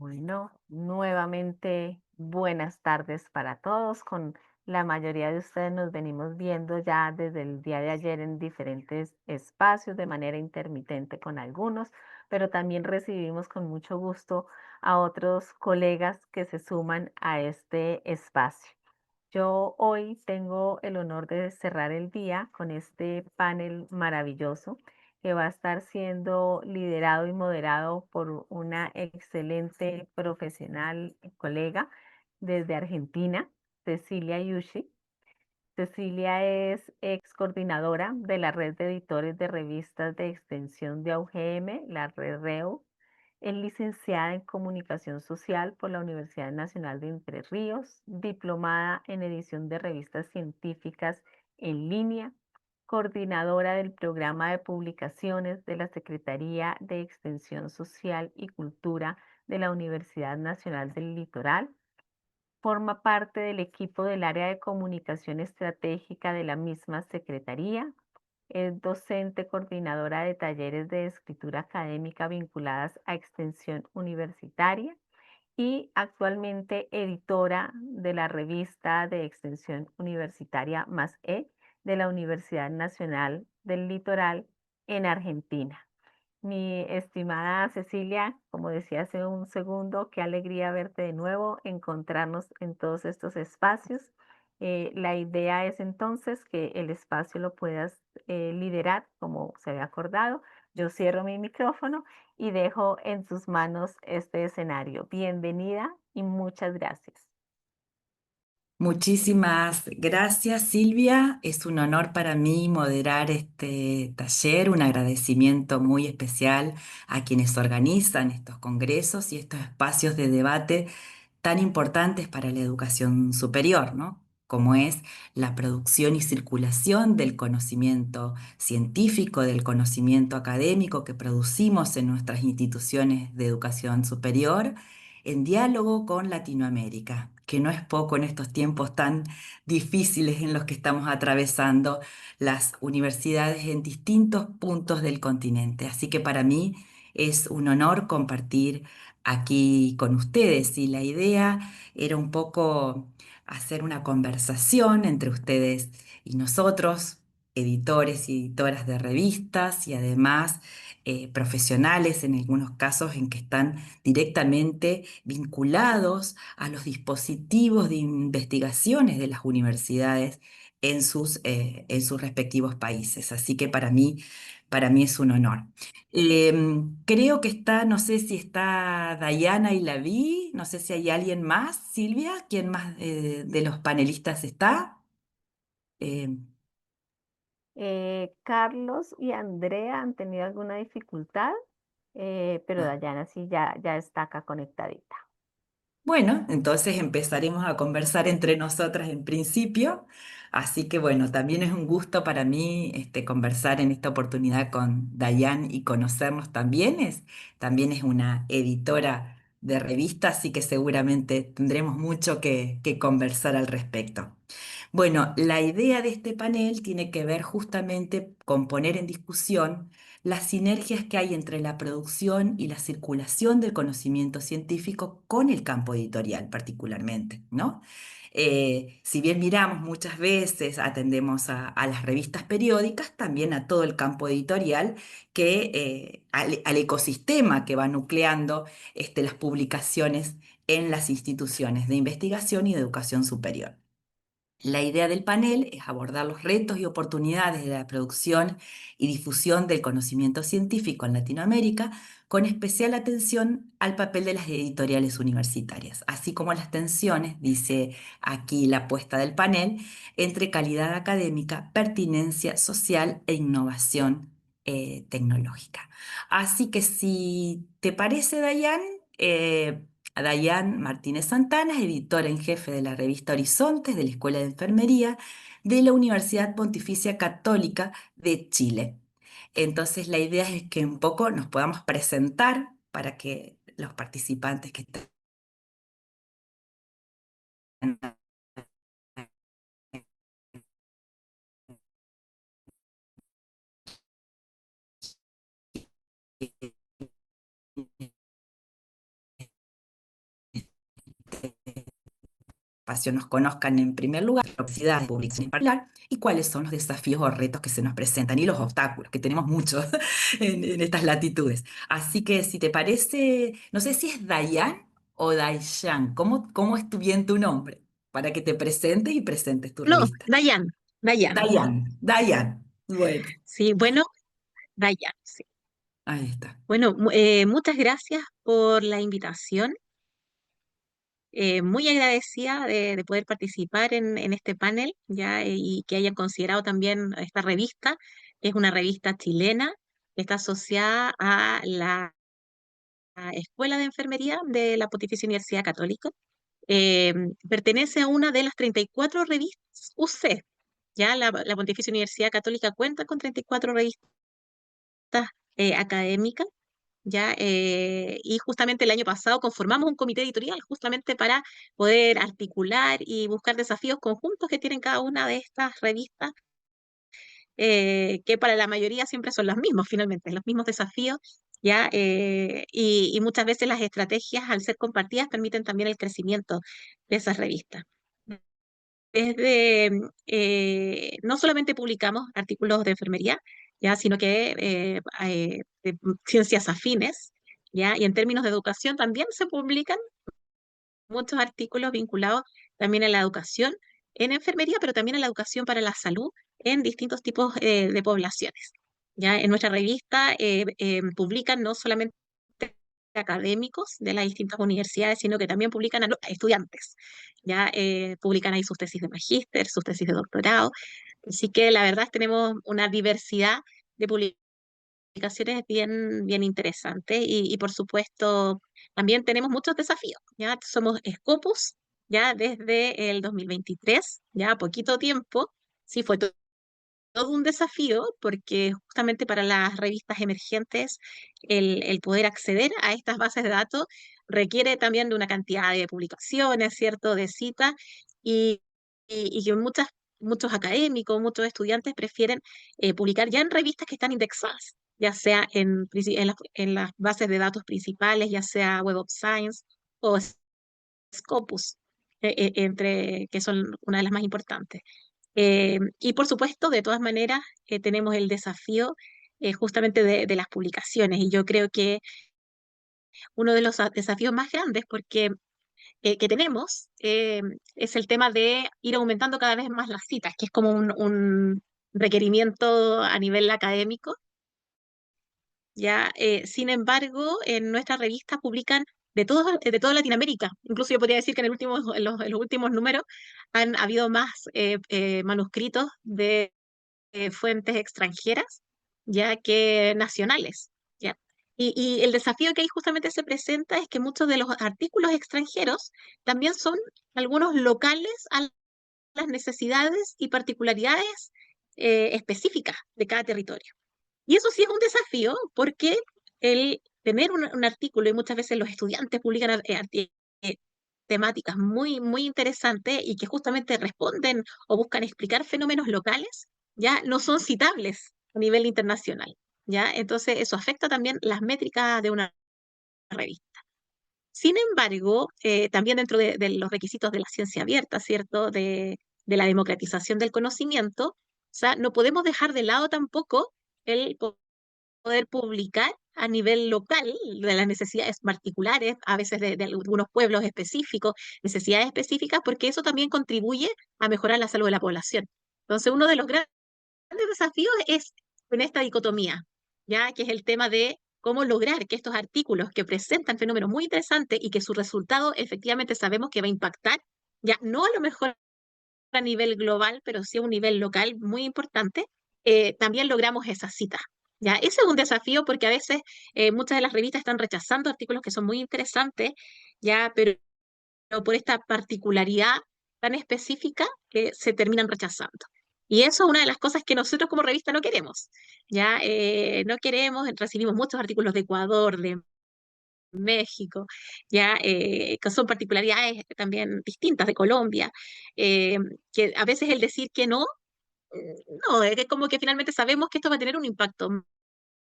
Bueno, nuevamente buenas tardes para todos. Con la mayoría de ustedes nos venimos viendo ya desde el día de ayer en diferentes espacios de manera intermitente con algunos, pero también recibimos con mucho gusto a otros colegas que se suman a este espacio. Yo hoy tengo el honor de cerrar el día con este panel maravilloso que va a estar siendo liderado y moderado por una excelente profesional y colega desde Argentina, Cecilia Yushi. Cecilia es ex coordinadora de la red de editores de revistas de extensión de AUGM, la red REU. Es licenciada en Comunicación Social por la Universidad Nacional de Entre Ríos, diplomada en edición de revistas científicas en línea, coordinadora del programa de publicaciones de la Secretaría de Extensión Social y Cultura de la Universidad Nacional del Litoral. Forma parte del equipo del área de comunicación estratégica de la misma secretaría. Es docente coordinadora de talleres de escritura académica vinculadas a extensión universitaria y actualmente editora de la revista de extensión universitaria Más de la Universidad Nacional del Litoral en Argentina. Mi estimada Cecilia, como decía hace un segundo, qué alegría verte de nuevo, encontrarnos en todos estos espacios. La idea es entonces que el espacio lo puedas liderar como se había acordado. Yo cierro mi micrófono y dejo en tus manos este escenario. Bienvenida y muchas gracias. Muchísimas gracias, Silvia. Es un honor para mí moderar este taller, un agradecimiento muy especial a quienes organizan estos congresos y estos espacios de debate tan importantes para la educación superior, ¿no? Como es la producción y circulación del conocimiento científico, del conocimiento académico que producimos en nuestras instituciones de educación superior en diálogo con Latinoamérica, que no es poco en estos tiempos tan difíciles en los que estamos atravesando las universidades en distintos puntos del continente. Así que para mí es un honor compartir aquí con ustedes y la idea era un poco hacer una conversación entre ustedes y nosotros, editores y editoras de revistas y además profesionales en algunos casos en que están directamente vinculados a los dispositivos de investigaciones de las universidades en sus respectivos países. Así que para mí es un honor. Creo que está, no sé si está Dayana y la vi, no sé si hay alguien más, Silvia, ¿quién más de los panelistas está? Em, Carlos y Andrea han tenido alguna dificultad, pero ah. Dayana sí ya está acá conectadita. Bueno, entonces empezaremos a conversar entre nosotras en principio. Así que bueno, también es un gusto para mí conversar en esta oportunidad con Dayan y conocernos también. También es una editora de revistas, así que seguramente tendremos mucho que conversar al respecto. Bueno, la idea de este panel tiene que ver justamente con poner en discusión las sinergias que hay entre la producción y la circulación del conocimiento científico con el campo editorial particularmente, ¿no? Si bien miramos muchas veces, atendemos a las revistas periódicas, también a todo el campo editorial, al ecosistema que va nucleando las publicaciones en las instituciones de investigación y de educación superior. La idea del panel es abordar los retos y oportunidades de la producción y difusión del conocimiento científico en Latinoamérica, con especial atención al papel de las editoriales universitarias, así como las tensiones, dice aquí la apuesta del panel, entre calidad académica, pertinencia social e innovación tecnológica. Así que si te parece, Dayan, a Dayan Martínez Santana, editora en jefe de la revista Horizontes de la Escuela de Enfermería de la Universidad Pontificia Católica de Chile. Entonces, la idea es que un poco nos podamos presentar para que los participantes que están nos conozcan en primer lugar, la capacidad de publicación en particular, y cuáles son los desafíos o retos que se nos presentan y los obstáculos, que tenemos muchos en estas latitudes. Así que si te parece, no sé si es Dayan o Daishan, ¿cómo es bien tu nombre? Para que te presentes y presentes tu No, revista. Dayan, Dayan. Dayan. Bueno, Sí, bueno, Dayan, sí. ahí está. Bueno, muchas gracias por la invitación. Muy agradecida de poder participar en este panel, ya, y que hayan considerado también esta revista, que es una revista chilena, que está asociada a la Escuela de Enfermería de la Pontificia Universidad Católica. Eh, Pertenece a una de las 34 revistas UC. Ya la Pontificia Universidad Católica cuenta con 34 revistas académicas, ya, y justamente el año pasado conformamos un comité editorial justamente para poder articular y buscar desafíos conjuntos que tienen cada una de estas revistas, que para la mayoría siempre son los mismos, finalmente, los mismos desafíos, ya, y muchas veces las estrategias, al ser compartidas, permiten también el crecimiento de esas revistas. No solamente publicamos artículos de enfermería, ya, sino que de ciencias afines, ya, y en términos de educación también se publican muchos artículos vinculados también a la educación en enfermería, pero también a la educación para la salud en distintos tipos de poblaciones. Ya en nuestra revista publican no solamente académicos de las distintas universidades, sino que también publican a estudiantes. Ya publican ahí sus tesis de magíster, sus tesis de doctorado. Así que la verdad es que tenemos una diversidad de publicaciones bien interesantes y por supuesto también tenemos muchos desafíos. Ya somos Scopus ya desde el 2023, ya poquito tiempo. Sí, fue todo un desafío porque justamente para las revistas emergentes el poder acceder a estas bases de datos requiere también de una cantidad de publicaciones, ¿cierto? De citas y, y que muchos académicos, muchos estudiantes prefieren publicar ya en revistas que están indexadas, ya sea en las bases de datos principales, ya sea Web of Science o Scopus, que son una de las más importantes. Y por supuesto, de todas maneras, tenemos el desafío justamente de las publicaciones. Y yo creo que uno de los desafíos más grandes que tenemos es el tema de ir aumentando cada vez más las citas, que es como un requerimiento a nivel académico. Ya, sin embargo, en nuestra revista publican de toda Latinoamérica. Incluso yo podría decir que en los últimos números han habido más manuscritos de fuentes extranjeras ya que nacionales. ¿Ya? Y el desafío que ahí justamente se presenta es que muchos de los artículos extranjeros también son algunos locales a las necesidades y particularidades específicas de cada territorio. Y eso sí es un desafío porque el tener un artículo, y muchas veces los estudiantes publican temáticas muy interesantes y que justamente responden o buscan explicar fenómenos locales, ya no son citables a nivel internacional. ¿Ya? Entonces eso afecta también las métricas de una revista. Sin embargo, también dentro de los requisitos de la ciencia abierta, ¿cierto? De la democratización del conocimiento, o sea, no podemos dejar de lado tampoco el poder publicar a nivel local de las necesidades particulares, a veces de algunos pueblos específicos, necesidades específicas, porque eso también contribuye a mejorar la salud de la población. Entonces, uno de los grandes desafíos es en esta dicotomía, ya que es el tema de cómo lograr que estos artículos que presentan fenómenos muy interesantes y que su resultado efectivamente sabemos que va a impactar, ya no a lo mejor a nivel global, pero sí a un nivel local muy importante, también logramos esa cita. ¿Ya? Ese es un desafío porque a veces muchas de las revistas están rechazando artículos que son muy interesantes, ya, pero por esta particularidad tan específica que se terminan rechazando. Y eso es una de las cosas que nosotros como revista no queremos. Ya no queremos, recibimos muchos artículos de Ecuador, de México, ya que son particularidades también distintas de Colombia, eh, que a veces el decir que no, no, es como que finalmente sabemos que esto va a tener un impacto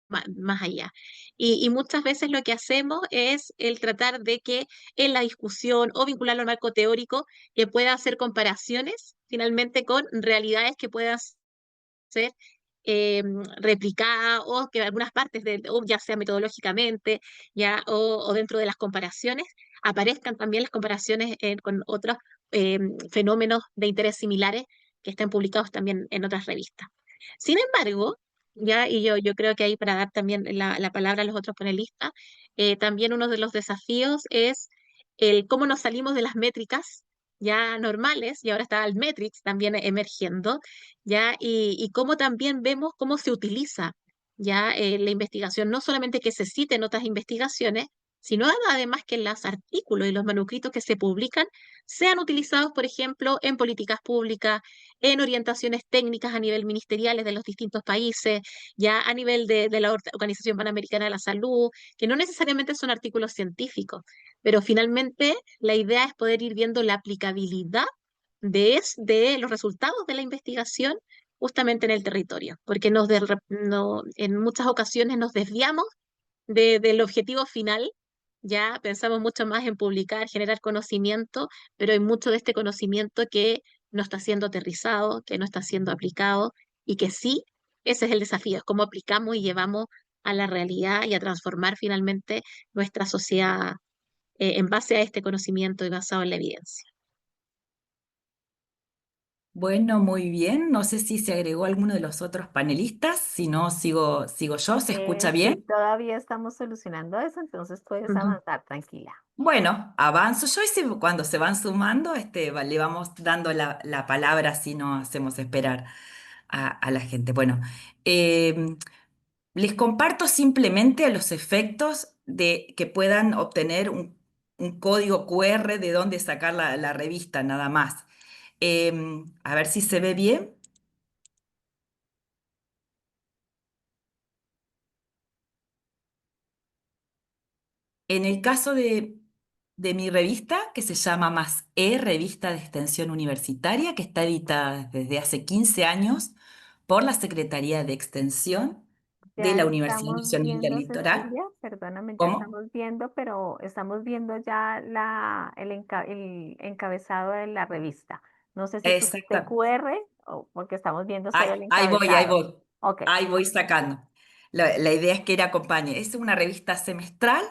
más allá. Y muchas veces lo que hacemos es el tratar de que en la discusión o vincularlo al marco teórico, que pueda hacer comparaciones finalmente con realidades que puedan ser replicadas o que algunas partes, o ya sea metodológicamente, ya, o dentro de las comparaciones, aparezcan también las comparaciones con otros eh, fenómenos de interés similares que estén publicados también en otras revistas. Sin embargo, ya, y yo creo que ahí para dar también la palabra a los otros panelistas, también uno de los desafíos es el cómo nos salimos de las métricas ya normales, y ahora está el Metrics también emergiendo, ya, y cómo también vemos cómo se utiliza ya la investigación, no solamente que se citen otras investigaciones, sino además que los artículos y los manuscritos que se publican sean utilizados, por ejemplo, en políticas públicas, en orientaciones técnicas a nivel ministeriales de los distintos países, ya a nivel de la Organización Panamericana de la Salud, que no necesariamente son artículos científicos, pero finalmente la idea es poder ir viendo la aplicabilidad de los resultados de la investigación justamente en el territorio, porque en muchas ocasiones nos desviamos del objetivo final, ya pensamos mucho más en publicar, generar conocimiento, pero hay mucho de este conocimiento que no está siendo aterrizado, que no está siendo aplicado y que sí, ese es el desafío, es cómo aplicamos y llevamos a la realidad y a transformar finalmente nuestra sociedad en base a este conocimiento y basado en la evidencia. Bueno, muy bien. No sé si se agregó alguno de los otros panelistas. Si no, sigo yo. ¿Se escucha Sí, bien? todavía estamos solucionando eso, entonces puedes Ujú. avanzar tranquila. Bueno, avanzo yo y cuando se van sumando, le vamos dando la palabra, así no hacemos esperar a la gente. Bueno, em, les comparto simplemente los efectos de que puedan obtener un código QR de dónde sacar la revista, nada más. A ver si se ve bien. En el caso de mi revista, que se llama Más Revista de Extensión Universitaria, que está editada desde hace 15 años por la Secretaría de Extensión de Ya la Universidad estamos Nacional del viendo, Litoral. Cecilia, perdóname, ya ¿Cómo? estamos viendo, pero estamos viendo ya el encabezado de la revista. No sé si pusiste Exacto. QR o porque estamos viendo Ahí, solo el ahí voy, ahí encabezado. voy. Ok. Ahí voy sacando. La idea es que era acompañe. Es una revista semestral,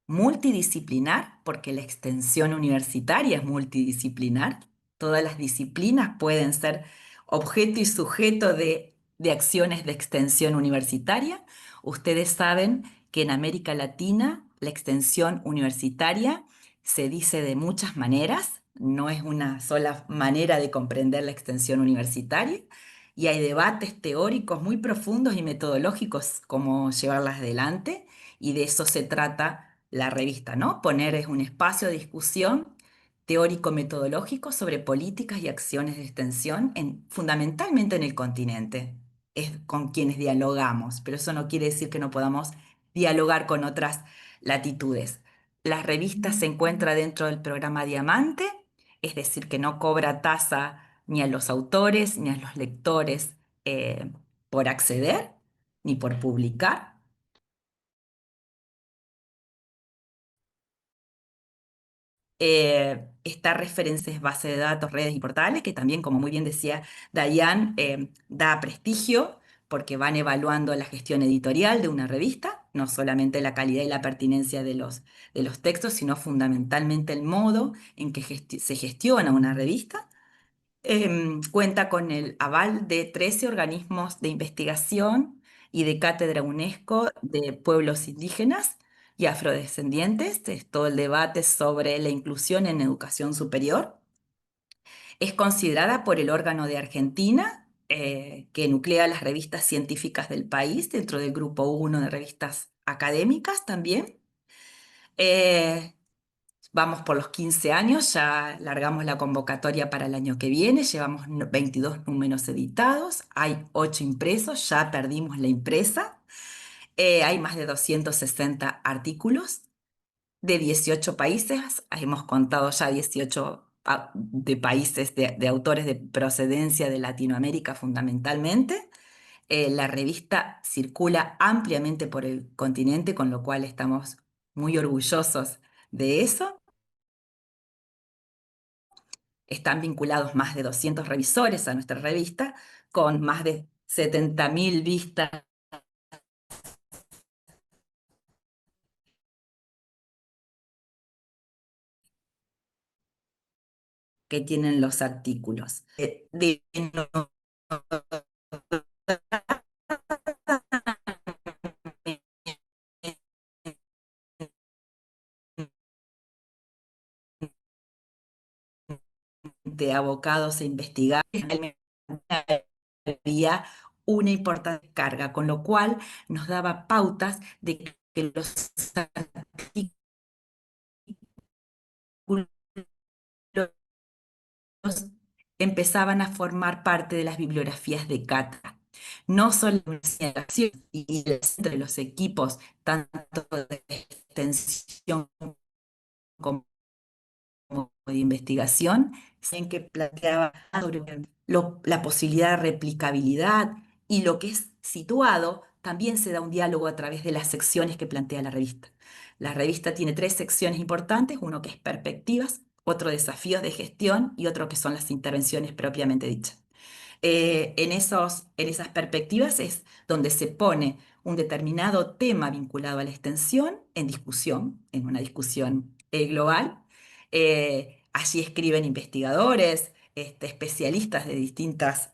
multidisciplinar, porque la extensión universitaria es multidisciplinar. Todas las disciplinas pueden ser objeto y sujeto de acciones de extensión universitaria. Ustedes saben que en América Latina la extensión universitaria se dice de muchas maneras. No es una sola manera de comprender la extensión universitaria y hay debates teóricos muy profundos y metodológicos cómo llevarlas adelante, y de eso se trata la revista, ¿no? Poner es un espacio de discusión teórico-metodológico sobre políticas y acciones de extensión, fundamentalmente en el continente. Es con quienes dialogamos, pero eso no quiere decir que no podamos dialogar con otras latitudes. La revista se encuentra dentro del programa Diamante, es decir, que no cobra tasa ni a los autores ni a los lectores por acceder ni por publicar. Está referencias, base de datos, redes y portales, que también, como muy bien decía Dayan, da prestigio porque van evaluando la gestión editorial de una revista, no solamente la calidad y la pertinencia de los textos, sino fundamentalmente el modo en que se gestiona una revista. Cuenta con el aval de 13 organismos de investigación y de cátedra UNESCO de pueblos indígenas y afrodescendientes. Es todo el debate sobre la inclusión en educación superior. Es considerada por el órgano de Argentina, que nuclea las revistas científicas del país, dentro del grupo 1 de revistas académicas también. Eh, Vamos por los 15 años, ya largamos la convocatoria para el año que viene, llevamos 22 números editados, hay 8 impresos, ya perdimos la impresa, hay más de 260 artículos de 18 países, hemos contado ya 18 de países de autores de procedencia de Latinoamérica fundamentalmente. La revista circula ampliamente por el continente, con lo cual estamos muy orgullosos de eso. Están vinculados más de 200 revisores a nuestra revista, con más de 70.000 vistas que tienen los artículos. De abocados a investigar, había una importante carga, con lo cual nos daba pautas de que los artículos empezaban a formar parte de las bibliografías de cátedra. No solo la investigación y entre los equipos, tanto de extensión como de investigación, en que planteaba sobre la posibilidad de replicabilidad y lo que es situado, también se da un diálogo a través de las secciones que plantea la revista. La revista tiene tres secciones importantes, uno que es perspectivas, otro desafíos de gestión y otro que son las intervenciones propiamente dichas. En esas perspectivas es donde se pone un determinado tema vinculado a la extensión en discusión, en una discusión global. Allí escriben investigadores, especialistas de distintas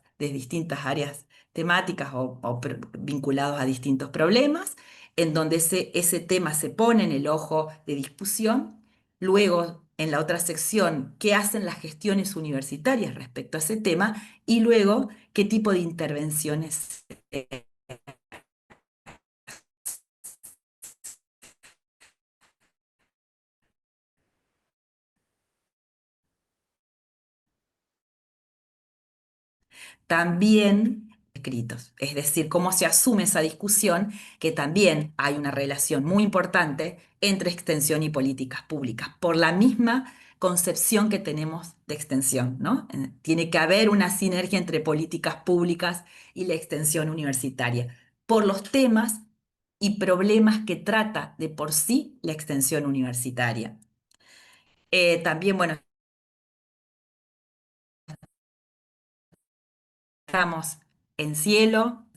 áreas temáticas o vinculados a distintos problemas, en donde ese tema se pone en el ojo de discusión. Luego, en la otra sección, qué hacen las gestiones universitarias respecto a ese tema y luego qué tipo de intervenciones. También escritos, es decir, cómo se asume esa discusión, que también hay una relación muy importante entre extensión y políticas públicas, por la misma concepción que tenemos de extensión, ¿no? Tiene que haber una sinergia entre políticas públicas y la extensión universitaria, por los temas y problemas que trata de por sí la extensión universitaria. También, bueno, estamos en cielo.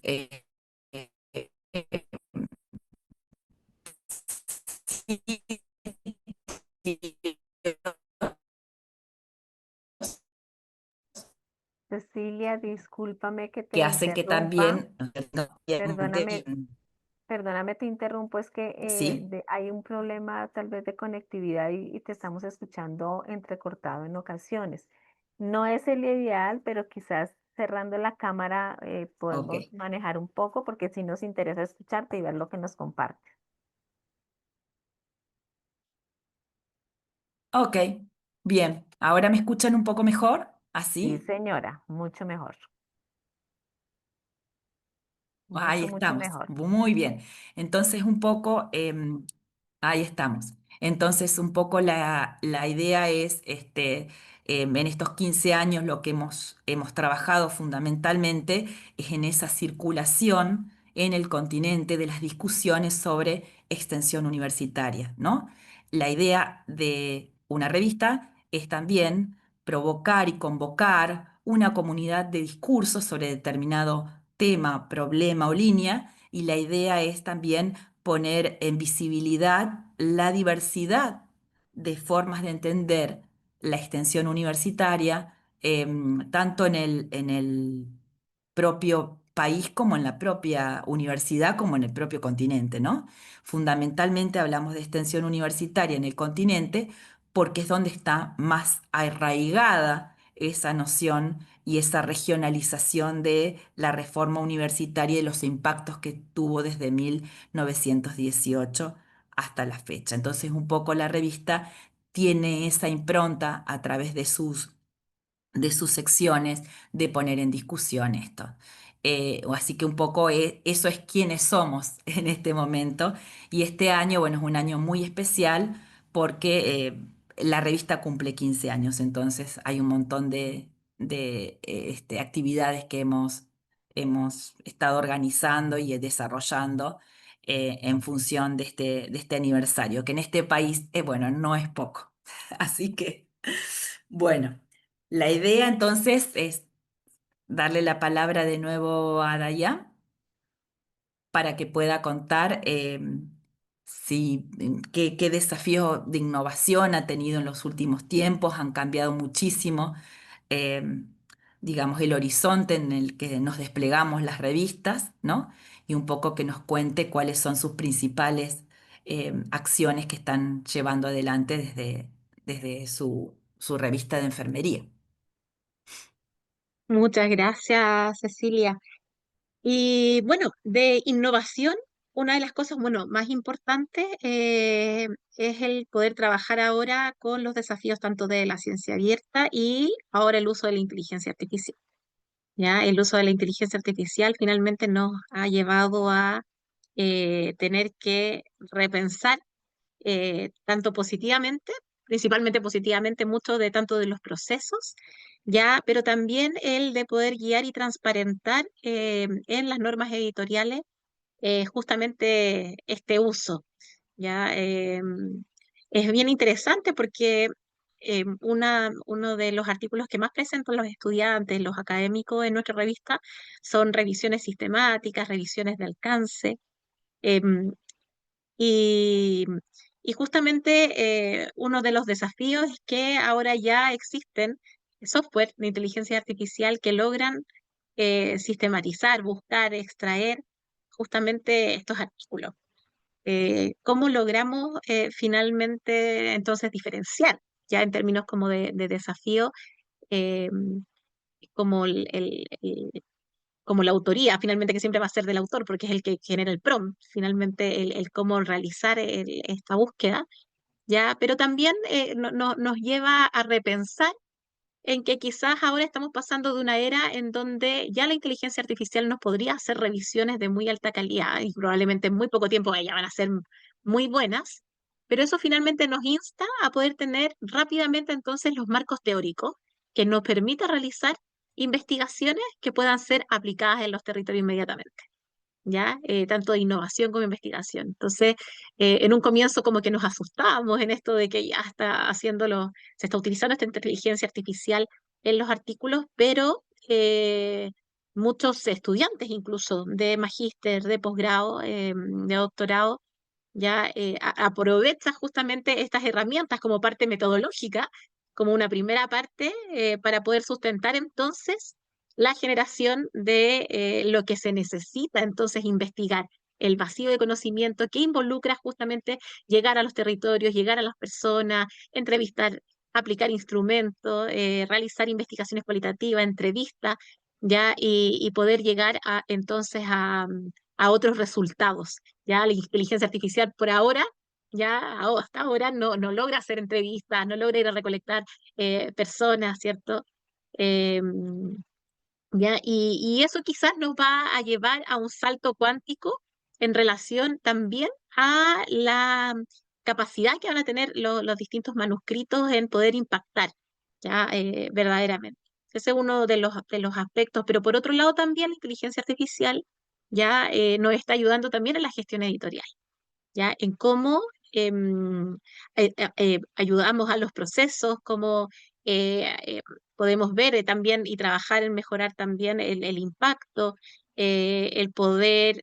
Cecilia, discúlpame que te Que hacen que interrumpa. también, obviamente, Perdóname, perdóname, te interrumpo, es que sí, hay un problema tal vez de conectividad y te estamos escuchando entrecortado en ocasiones. No es el ideal, pero quizás cerrando la cámara ok, podemos manejar un poco porque sí nos interesa escucharte y ver lo que nos compartes. ok, bien. ¿Ahora me escuchan un poco mejor? Sí, ¿Así? señora, mucho mejor, Ahí mucho, mucho estamos, mejor. muy bien. Entonces, un poco, ahí estamos. Entonces, un poco la idea es, en estos 15 años lo que hemos trabajado fundamentalmente es en esa circulación en el continente de las discusiones sobre extensión universitaria, ¿no? La idea de una revista es también provocar y convocar una comunidad de discursos sobre determinado tema, problema o línea, y la idea es también poner en visibilidad la diversidad de formas de entender la extensión universitaria, tanto en el propio país como en la propia universidad, como en el propio continente, ¿no? Fundamentalmente hablamos de extensión universitaria en el continente porque es donde está más arraigada esa noción y esa regionalización de la reforma universitaria y los impactos que tuvo desde 1918 hasta la fecha. Entonces, un poco la revista tiene esa impronta a través de sus secciones de poner en discusión esto. Así que un poco eso es quienes somos en este momento. Y este año, bueno, es un año muy especial porque la revista cumple 15 años, entonces hay un montón de actividades que hemos hemos estado organizando y desarrollando en función de este aniversario, que en este país, bueno, no es poco. Así que, bueno, la idea entonces es darle la palabra de nuevo a Dayan para que pueda contar qué desafíos de innovación ha tenido en los últimos tiempos, han cambiado muchísimo, eh, digamos, el horizonte en el que nos desplegamos las revistas, ¿no? Y un poco que nos cuente cuáles son sus principales acciones que están llevando adelante desde su revista de enfermería. Muchas gracias, Cecilia. Y bueno, de innovación, una de las cosas, bueno, más importantes es el poder trabajar ahora con los desafíos tanto de la ciencia abierta y ahora el uso de la inteligencia artificial. ¿Ya? El uso de la inteligencia artificial finalmente nos ha llevado a tener que repensar tanto positivamente, principalmente positivamente, mucho de tanto de los procesos, ya, pero también el de poder guiar y transparentar en las normas editoriales justamente este uso, ya. Es bien interesante porque uno de los artículos que más presentan los estudiantes, los académicos en nuestra revista, son revisiones sistemáticas, revisiones de alcance. em, y, y justamente uno de los desafíos es que ahora ya existen software de inteligencia artificial que logran sistematizar, buscar, extraer justamente estos artículos. ¿Cómo logramos finalmente entonces diferenciar, ya en términos como de desafío, eh, como como la autoría, finalmente, que siempre va a ser del autor, porque es el que genera el prompt, finalmente, el cómo realizar esta búsqueda, ¿ya? Pero también nos lleva a repensar en que quizás ahora estamos pasando de una era en donde ya la inteligencia artificial nos podría hacer revisiones de muy alta calidad y probablemente en muy poco tiempo ellas van a ser muy buenas, pero eso finalmente nos insta a poder tener rápidamente entonces los marcos teóricos que nos permita realizar investigaciones que puedan ser aplicadas en los territorios inmediatamente. ¿Ya? Tanto de innovación como investigación. Entonces, en un comienzo como que nos asustábamos en esto de que ya está haciéndolo, se está utilizando esta inteligencia artificial en los artículos, pero muchos estudiantes incluso de magíster, de posgrado, de doctorado, ya aprovecha justamente estas herramientas como parte metodológica, como una primera parte, para poder sustentar entonces la generación de lo que se necesita entonces investigar, el vacío de conocimiento que involucra justamente llegar a los territorios, llegar a las personas, entrevistar, aplicar instrumentos, realizar investigaciones cualitativas, entrevistas, ya, y poder llegar entonces a otros resultados. Ya la inteligencia artificial por ahora, hasta ahora no logra hacer entrevistas, no logra ir a recolectar personas, ¿cierto? Em, ¿Ya? Y eso quizás nos va a llevar a un salto cuántico en relación también a la capacidad que van a tener los distintos manuscritos en poder impactar, ¿ya? Verdaderamente. Ese es uno de los aspectos, pero por otro lado también la inteligencia artificial ya nos está ayudando también en la gestión editorial. ¿Ya? En cómo em, ayudamos a los procesos, cómo podemos ver también y trabajar en mejorar también el impacto, el poder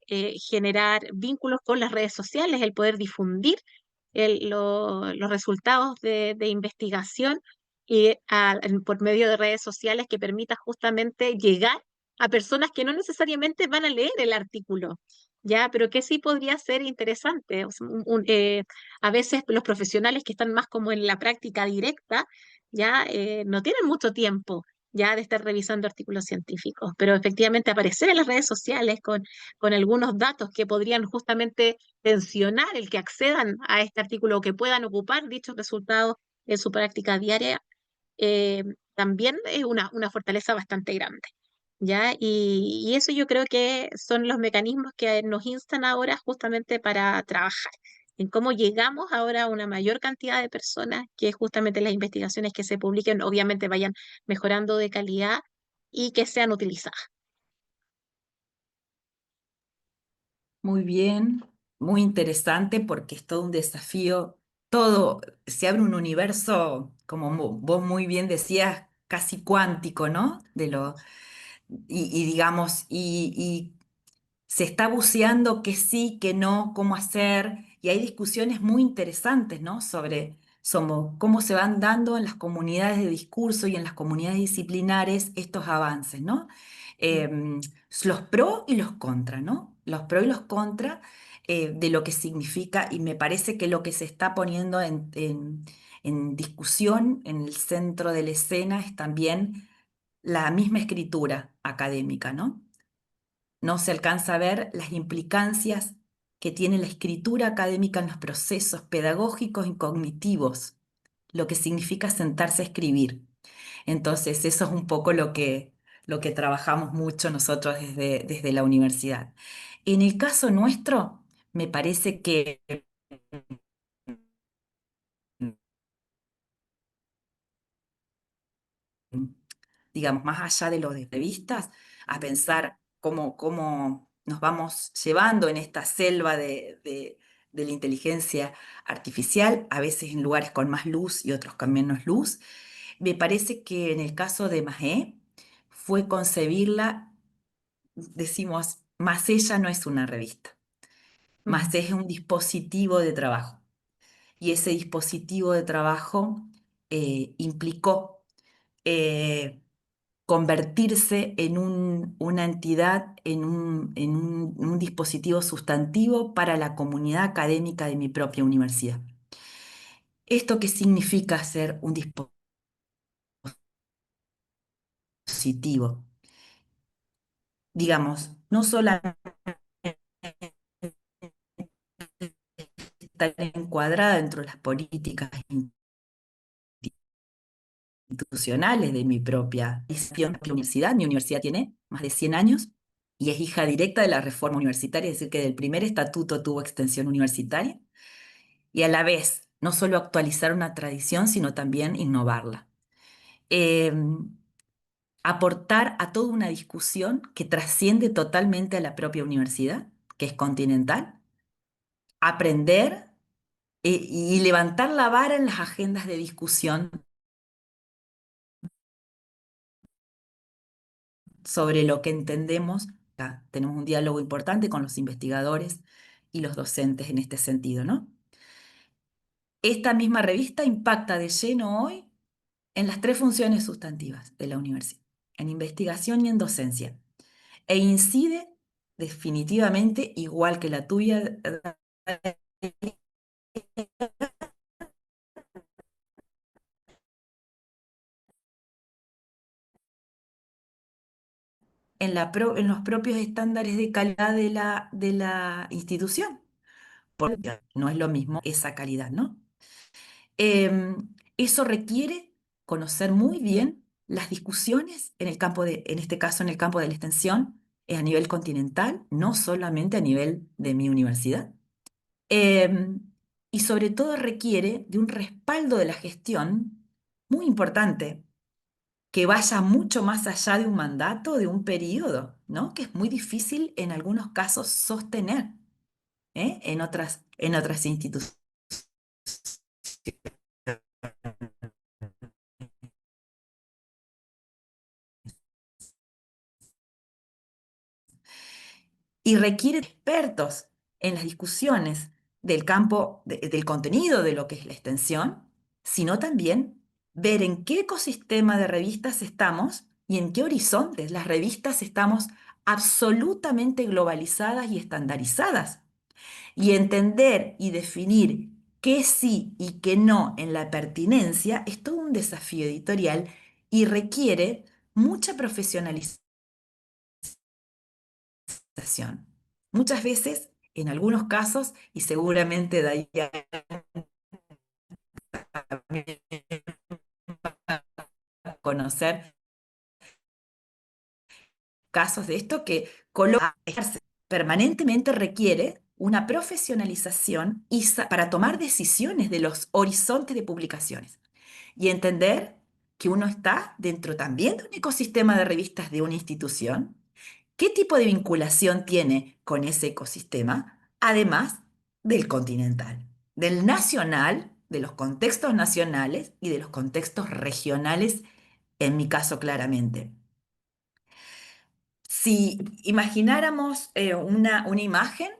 generar vínculos con las redes sociales, el poder difundir los resultados de investigación y por medio de redes sociales que permita justamente llegar a personas que no necesariamente van a leer el artículo, ya, pero que sí podría ser interesante. O sea, a veces los profesionales que están más como en la práctica directa, ya no tienen mucho tiempo ya de estar revisando artículos científicos, pero efectivamente aparecer en las redes sociales con algunos datos que podrían justamente tensionar el que accedan a este artículo o que puedan ocupar dichos resultados en su práctica diaria, eh, también es una fortaleza bastante grande. ¿Ya? Y eso yo creo que son los mecanismos que nos instan ahora justamente para trabajar, en cómo llegamos ahora a una mayor cantidad de personas, que justamente las investigaciones que se publiquen obviamente vayan mejorando de calidad y que sean utilizadas. Muy bien, muy interesante porque es todo un desafío. Todo se abre un universo, como vos muy bien decías, casi cuántico, ¿no? Y digamos, y se está buceando qué sí, qué no, cómo hacer, y hay discusiones muy interesantes, ¿no? Sobre cómo se van dando en las comunidades de discurso y en las comunidades disciplinares estos avances, ¿no? Mm. Em, los pro y los contra, ¿no? Los pro y los contra de lo que significa, y me parece que lo que se está poniendo en discusión en el centro de la escena es también la misma escritura académica, ¿no? No se alcanza a ver las implicancias que tiene la escritura académica en los procesos pedagógicos y cognitivos, lo que significa sentarse a escribir. Entonces, eso es un poco lo que trabajamos mucho nosotros desde la universidad. En el caso nuestro, me parece que digamos, más allá de lo de revistas, a pensar cómo nos vamos llevando en esta selva de la inteligencia artificial, a veces en lugares con más luz y otros con menos luz. Me parece que en el caso de Mahé fue concebirla, decimos, más ella no es una revista, más Mm. es un dispositivo de trabajo. Y ese dispositivo de trabajo implicó eh, convertirse en una entidad, un dispositivo sustantivo para la comunidad académica de mi propia universidad. ¿Esto qué significa ser un dispositivo? Digamos, no solamente estar encuadrada dentro de las políticas institucionales de mi propia universidad. Mi universidad tiene más de 100 años y es hija directa de la reforma universitaria, es decir, que del primer estatuto tuvo extensión universitaria y a la vez no solo actualizar una tradición, sino también innovarla. Eh, Aportar a toda una discusión que trasciende totalmente a la propia universidad, que es continental, aprender y levantar la vara en las agendas de discusión sobre lo que entendemos. Acá tenemos un diálogo importante con los investigadores y los docentes en este sentido, ¿no? Esta misma revista impacta de lleno hoy en las tres funciones sustantivas de la universidad, en investigación y en docencia, e incide definitivamente, igual que la tuya, en los propios estándares de calidad de la institución, porque no es lo mismo esa calidad, ¿no? Eso requiere conocer muy bien las discusiones en el campo en este caso en el campo de la extensión, a nivel continental, no solamente a nivel de mi universidad. Em, y sobre todo requiere de un respaldo de la gestión muy importante, que vaya mucho más allá de un mandato, de un periodo, ¿no? Que es muy difícil en algunos casos sostener, ¿eh? En otras instituciones. Y requiere de expertos en las discusiones del campo, del contenido de lo que es la extensión, sino también ver en qué ecosistema de revistas estamos y en qué horizontes. Las revistas estamos absolutamente globalizadas y estandarizadas. Y entender y definir qué sí y qué no en la pertinencia es todo un desafío editorial y requiere mucha profesionalización. Muchas veces, en algunos casos, y seguramente de ahí a conocer casos de esto que colocarse permanentemente requiere una profesionalización para tomar decisiones de los horizontes de publicaciones y entender que uno está dentro también de un ecosistema de revistas de una institución ¿Qué tipo de vinculación tiene con ese ecosistema? Además del continental, del nacional, de los contextos nacionales y de los contextos regionales, en mi caso claramente. Si imagináramos una imagen,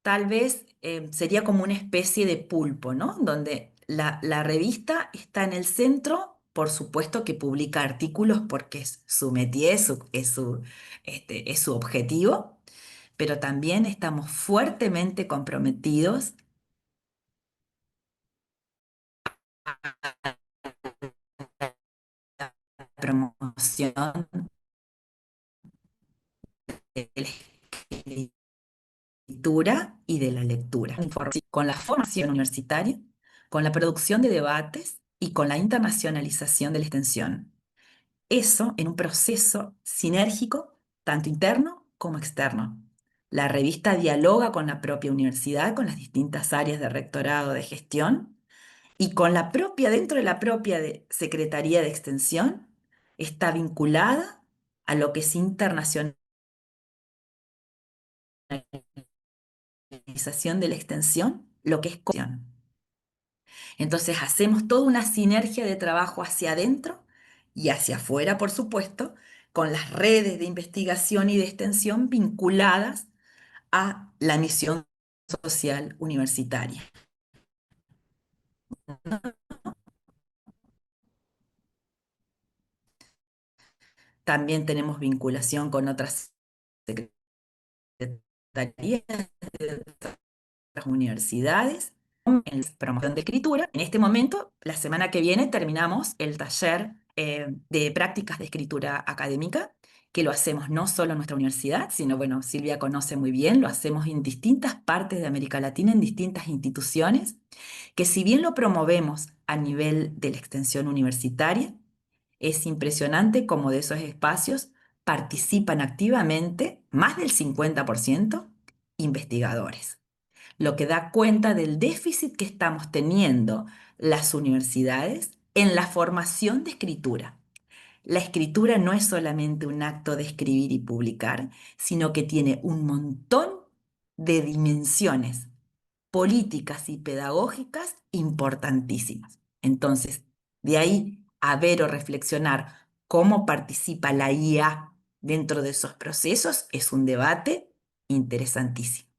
tal vez sería como una especie de pulpo, ¿no? Donde la revista está en el centro, por supuesto que publica artículos porque es su métier, es su objetivo, pero también estamos fuertemente comprometidos a la promoción de la escritura y de la lectura, con la formación universitaria, con la producción de debates y con la internacionalización de la extensión. Eso en un proceso sinérgico, tanto interno como externo. La revista dialoga con la propia universidad, con las distintas áreas de rectorado de gestión y con la propia, dentro de la propia Secretaría de Extensión, está vinculada a lo que es internacionalización de la extensión, lo que es cooperación. Entonces hacemos toda una sinergia de trabajo hacia adentro y hacia afuera, por supuesto, con las redes de investigación y de extensión vinculadas a la misión social universitaria. También tenemos vinculación con otras secretarías de otras universidades en la promoción de escritura. En este momento, la semana que viene, terminamos el taller de prácticas de escritura académica, que lo hacemos no solo en nuestra universidad, sino, bueno, Silvia conoce muy bien, lo hacemos en distintas partes de América Latina, en distintas instituciones, que si bien lo promovemos a nivel de la extensión universitaria, es impresionante cómo de esos espacios participan activamente más del 50% investigadores, lo que da cuenta del déficit que estamos teniendo las universidades en la formación de escritura. La escritura no es solamente un acto de escribir y publicar, sino que tiene un montón de dimensiones políticas y pedagógicas importantísimas. Entonces, de ahí a ver o reflexionar cómo participa la IA dentro de esos procesos es un debate interesantísimo.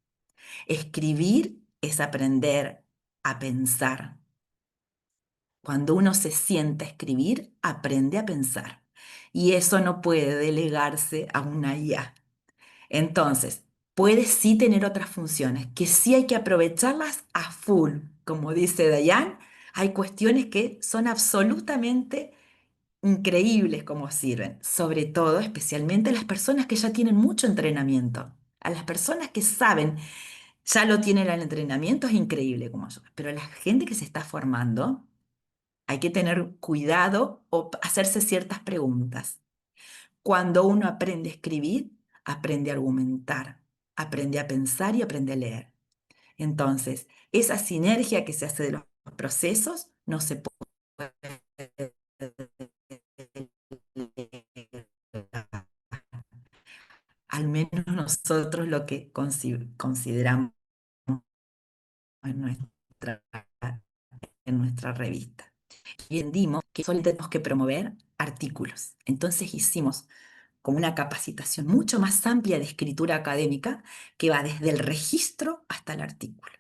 Escribir es aprender a pensar. Cuando uno se sienta a escribir, aprende a pensar. Y eso no puede delegarse a una IA. Entonces, puede sí tener otras funciones, que sí hay que aprovecharlas a full. Como dice Dayan, hay cuestiones que son absolutamente increíbles como sirven, sobre todo, especialmente a las personas que ya tienen mucho entrenamiento, a las personas que saben, ya lo tienen el entrenamiento, es increíble como yo, pero a la gente que se está formando, hay que tener cuidado o hacerse ciertas preguntas. Cuando uno aprende a escribir, aprende a argumentar, aprende a pensar y aprende a leer. Entonces, esa sinergia que se hace de los procesos no se puede, al menos nosotros lo que consideramos en nuestra, en nuestra revista. Y entendimos que solo tenemos que promover artículos. Entonces hicimos como una capacitación mucho más amplia de escritura académica que va desde el registro hasta el artículo.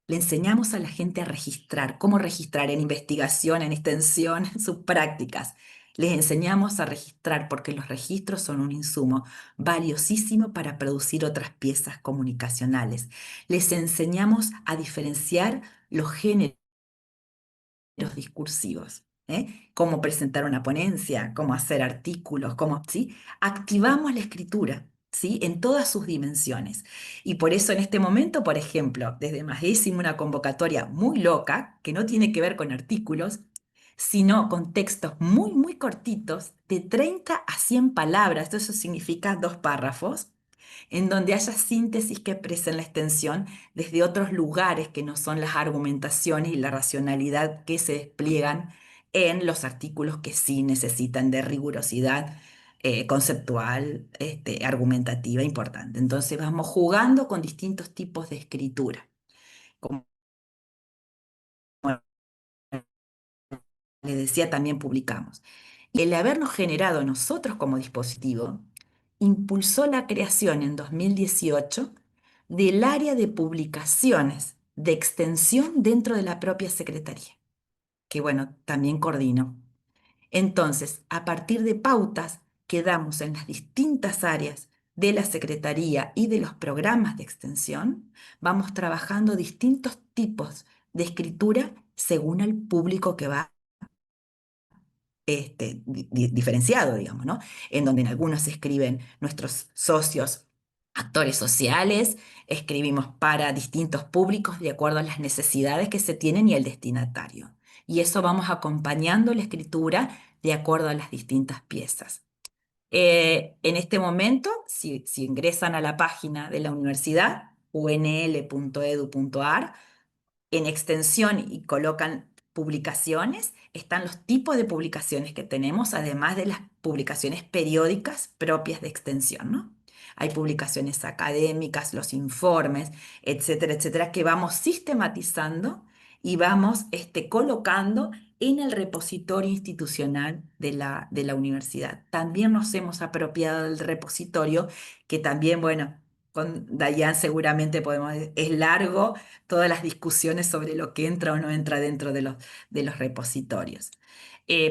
Le enseñamos a la gente a registrar, cómo registrar en investigación, en extensión, en sus prácticas. Les enseñamos a registrar porque los registros son un insumo valiosísimo para producir otras piezas comunicacionales. Les enseñamos a diferenciar los géneros discursivos, ¿eh? Cómo presentar una ponencia, cómo hacer artículos, cómo, ¿sí? Activamos la escritura, ¿sí? En todas sus dimensiones. Y por eso en este momento, por ejemplo, desde Magé hicimos una convocatoria muy loca, que no tiene que ver con artículos, sino con textos muy, muy cortitos, de 30 a 100 palabras, eso significa 2 párrafos, en donde haya síntesis que expresen la extensión desde otros lugares que no son las argumentaciones y la racionalidad que se despliegan en los artículos que sí necesitan de rigurosidad conceptual, argumentativa importante. Entonces vamos jugando con distintos tipos de escritura. Como les decía, también publicamos. Y el habernos generado nosotros como dispositivo impulsó la creación en 2018 del área de publicaciones de extensión dentro de la propia Secretaría, que bueno, también coordinó. Entonces, a partir de pautas que damos en las distintas áreas de la Secretaría y de los programas de extensión, vamos trabajando distintos tipos de escritura según el público que va diferenciado, digamos, ¿no? En donde en algunos se escriben nuestros socios, actores sociales, escribimos para distintos públicos de acuerdo a las necesidades que se tienen y el destinatario. Y eso vamos acompañando la escritura de acuerdo a las distintas piezas. En este momento, si ingresan a la página de la universidad, unl.edu.ar, en extensión y colocan publicaciones, están los tipos de publicaciones que tenemos, además de las publicaciones periódicas propias de extensión, ¿no? Hay publicaciones académicas, los informes, etcétera, etcétera, que vamos sistematizando y vamos colocando en el repositorio institucional de la universidad. También nos hemos apropiado del repositorio, que también, bueno, con Dayan seguramente podemos, es largo todas las discusiones sobre lo que entra o no entra dentro de los repositorios.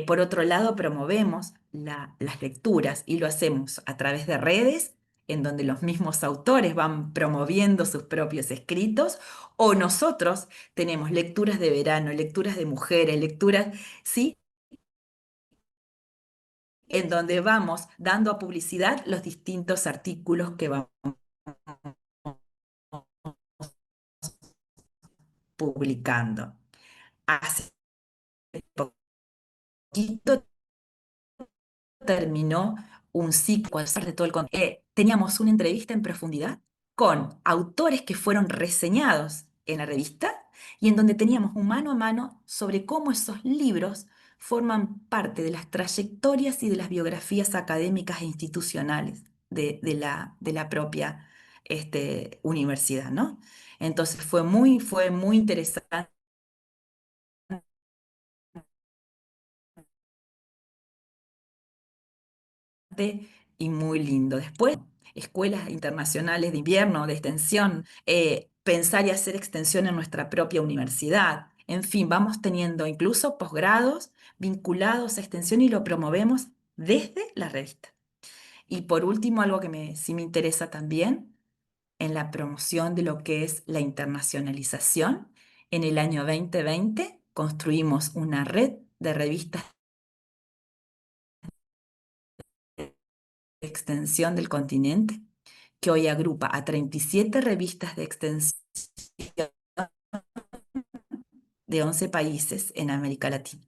Por otro lado, promovemos las lecturas y lo hacemos a través de redes en donde los mismos autores van promoviendo sus propios escritos, o nosotros tenemos lecturas de verano, lecturas de mujeres, lecturas, ¿sí? En donde vamos dando a publicidad los distintos artículos que vamos publicando. Hace poquito terminó un ciclo de todo teníamos una entrevista en profundidad con autores que fueron reseñados en la revista y en donde teníamos un mano a mano sobre cómo esos libros forman parte de las trayectorias y de las biografías académicas e institucionales de la propia universidad, ¿no? Entonces fue muy interesante y muy lindo. Después, escuelas internacionales de invierno, de extensión, pensar y hacer extensión en nuestra propia universidad. En fin, vamos teniendo incluso posgrados vinculados a extensión y lo promovemos desde la revista. Y por último, algo que sí me interesa también, en la promoción de lo que es la internacionalización. En el año 2020 construimos una red de revistas de extensión del continente que hoy agrupa a 37 revistas de extensión de 11 países en América Latina.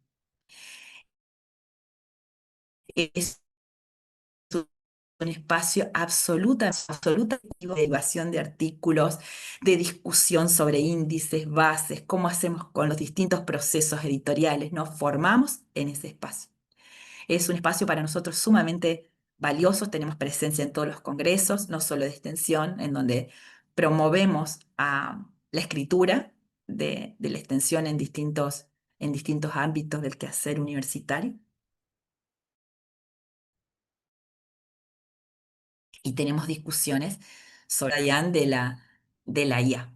Es un espacio absoluta de derivación de artículos, de discusión sobre índices, bases, cómo hacemos con los distintos procesos editoriales. Nos formamos en ese espacio. Es un espacio para nosotros sumamente valioso, tenemos presencia en todos los congresos, no solo de extensión, en donde promovemos la escritura de la extensión en distintos ámbitos del quehacer universitario. Y tenemos discusiones sobre de la IA.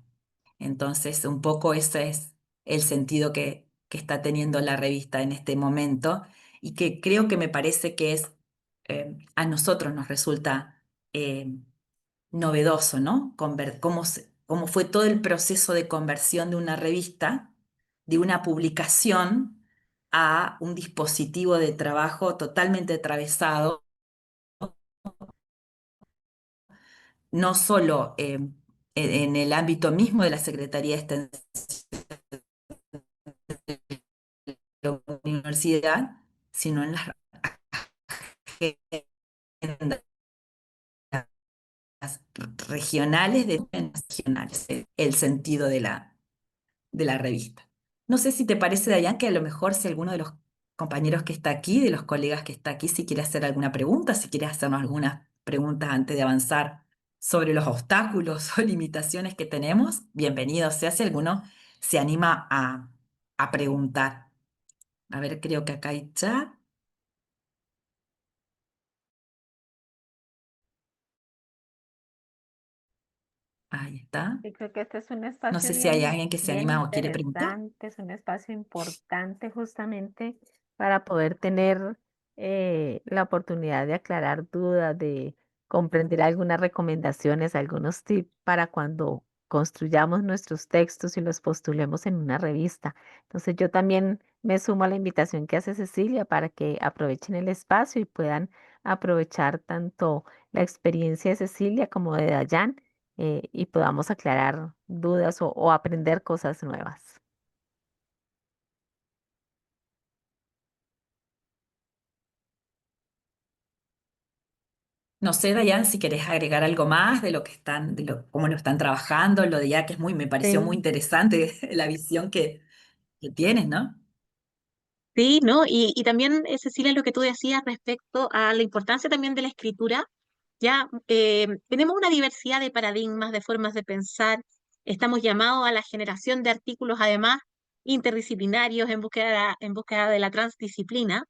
Entonces, un poco ese es el sentido que está teniendo la revista en este momento y que creo que me parece que es, a nosotros nos resulta novedoso, ¿no? Cómo fue todo el proceso de conversión de una revista, de una publicación, a un dispositivo de trabajo totalmente atravesado, no solo en el ámbito mismo de la Secretaría de Extensión de la universidad, sino en las agendas regionales nacionales, el sentido de la revista. No sé si te parece, Dayan, que a lo mejor si alguno de los compañeros que está aquí, de los colegas que está aquí, si quiere hacer alguna pregunta, si quiere hacernos algunas preguntas antes de avanzar sobre los obstáculos o limitaciones que tenemos, bienvenido sea si alguno se anima a preguntar. A ver, creo que acá hay chat. Ahí está. Y creo que este es un No espacio sé si hay bien, alguien que se bien anima o quiere preguntar. interesante, es un espacio importante justamente para poder tener la oportunidad de aclarar dudas, de comprender algunas recomendaciones, algunos tips para cuando construyamos nuestros textos y los postulemos en una revista. Entonces yo también me sumo a la invitación que hace Cecilia para que aprovechen el espacio y puedan aprovechar tanto la experiencia de Cecilia como de Dayan y podamos aclarar dudas o aprender cosas nuevas. No sé, Dayan, si querés agregar algo más de lo que están, cómo lo están trabajando, lo de ya que me pareció muy Sí. interesante la visión que tienes, ¿no? Sí, ¿no? Y también, Cecilia, lo que tú decías respecto a la importancia también de la escritura, ya tenemos una diversidad de paradigmas, de formas de pensar, estamos llamados a la generación de artículos, además, interdisciplinarios en búsqueda de la transdisciplina.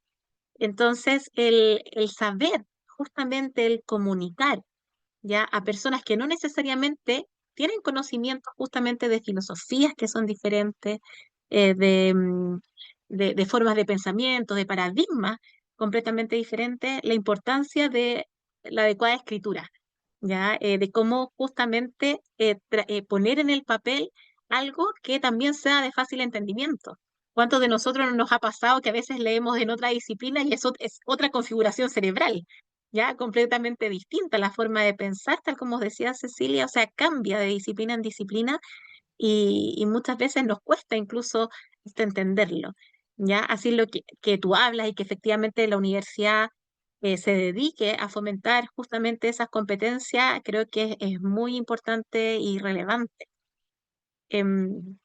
Entonces, el saber, justamente el comunicar, ya a personas que no necesariamente tienen conocimiento justamente de filosofías que son diferentes, de formas de pensamiento, de paradigmas completamente diferentes, la importancia de la adecuada escritura, ya de cómo justamente poner en el papel algo que también sea de fácil entendimiento. ¿Cuántos de nosotros no nos ha pasado que a veces leemos en otra disciplina y eso es otra configuración cerebral? Ya completamente distinta la forma de pensar, tal como decía Cecilia, o sea, cambia de disciplina en disciplina y muchas veces nos cuesta incluso entenderlo. Ya, así lo que tú hablas y que efectivamente la universidad se dedique a fomentar justamente esas competencias, creo que es muy importante y relevante. Em,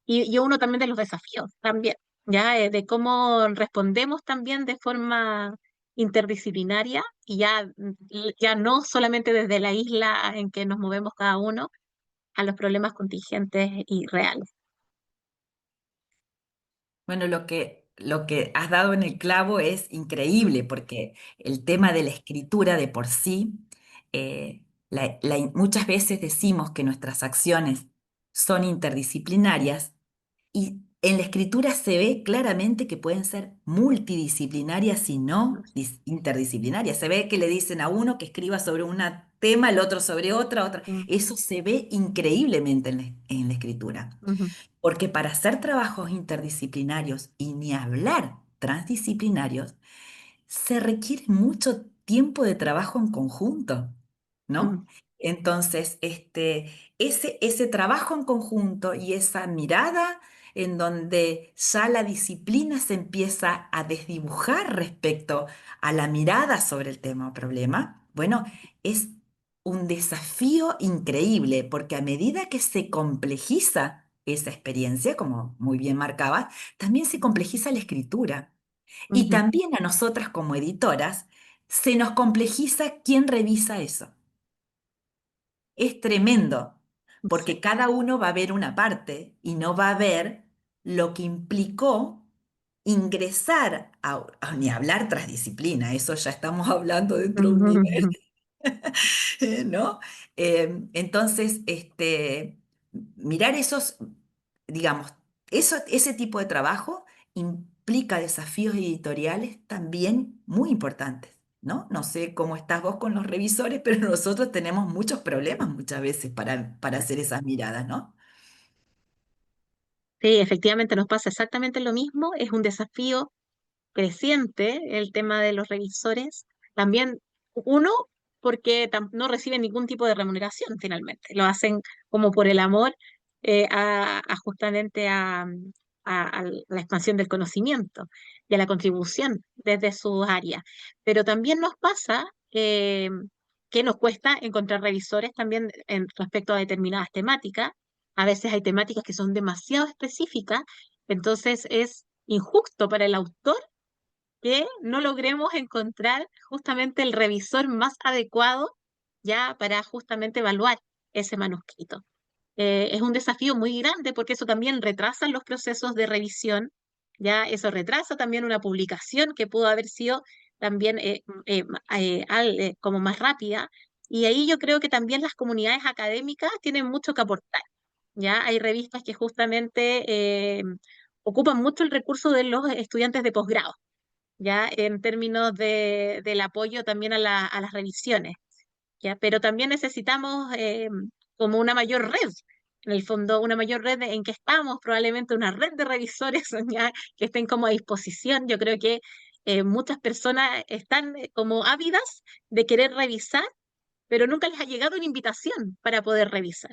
y uno también de los desafíos, también, ya de cómo respondemos también de forma interdisciplinaria y ya no solamente desde la isla en que nos movemos cada uno a los problemas contingentes y reales. Bueno, lo que has dado en el clavo es increíble, porque el tema de la escritura de por sí, muchas veces decimos que nuestras acciones son interdisciplinarias y en la escritura se ve claramente que pueden ser multidisciplinarias y no interdisciplinarias. Se ve que le dicen a uno que escriba sobre un tema, el otro sobre otra. Mm, Eso se ve increíblemente en la escritura. ujú, Porque para hacer trabajos interdisciplinarios y ni hablar transdisciplinarios, se requiere mucho tiempo de trabajo en conjunto, ¿no? ujú, Entonces, ese trabajo en conjunto y esa mirada en donde ya la disciplina se empieza a desdibujar respecto a la mirada sobre el tema o problema, bueno, es un desafío increíble porque a medida que se complejiza esa experiencia, como muy bien marcaba, también se complejiza la escritura. Y ujú. también a nosotras como editoras se nos complejiza quién revisa eso. Es tremendo, Sí. porque cada uno va a ver una parte y no va a ver lo que implicó ingresar ni hablar tras disciplina, eso ya estamos hablando dentro de un nivel. Ujú, ¿No? Entonces, mirar esos, digamos, ese tipo de trabajo implica desafíos editoriales también muy importantes, ¿no? No sé cómo estás vos con los revisores, pero nosotros tenemos muchos problemas muchas veces para hacer esas miradas, ¿no? sí, efectivamente nos pasa exactamente lo mismo. Es un desafío creciente el tema de los revisores. También, uno, porque no reciben ningún tipo de remuneración finalmente. Lo hacen como por el amor justamente a la expansión del conocimiento y a la contribución desde sus áreas. Pero también nos pasa que nos cuesta encontrar revisores también en respecto a determinadas temáticas. A veces hay temáticas que son demasiado específicas, entonces es injusto para el autor que no logremos encontrar justamente el revisor más adecuado ya para justamente evaluar ese manuscrito. Es un desafío muy grande porque eso también retrasa los procesos de revisión, ya eso retrasa también una publicación que pudo haber sido también como más rápida. Y ahí yo creo que también las comunidades académicas tienen mucho que aportar. Ya hay revistas que justamente ocupan mucho el recurso de los estudiantes de posgrado, ya en términos del apoyo también a las revisiones. ¿Ya? Pero también necesitamos como una mayor red, en el fondo, una mayor red en que estamos, probablemente una red de revisores ya, que estén como a disposición. Yo creo que muchas personas están como ávidas de querer revisar, pero nunca les ha llegado una invitación para poder revisar,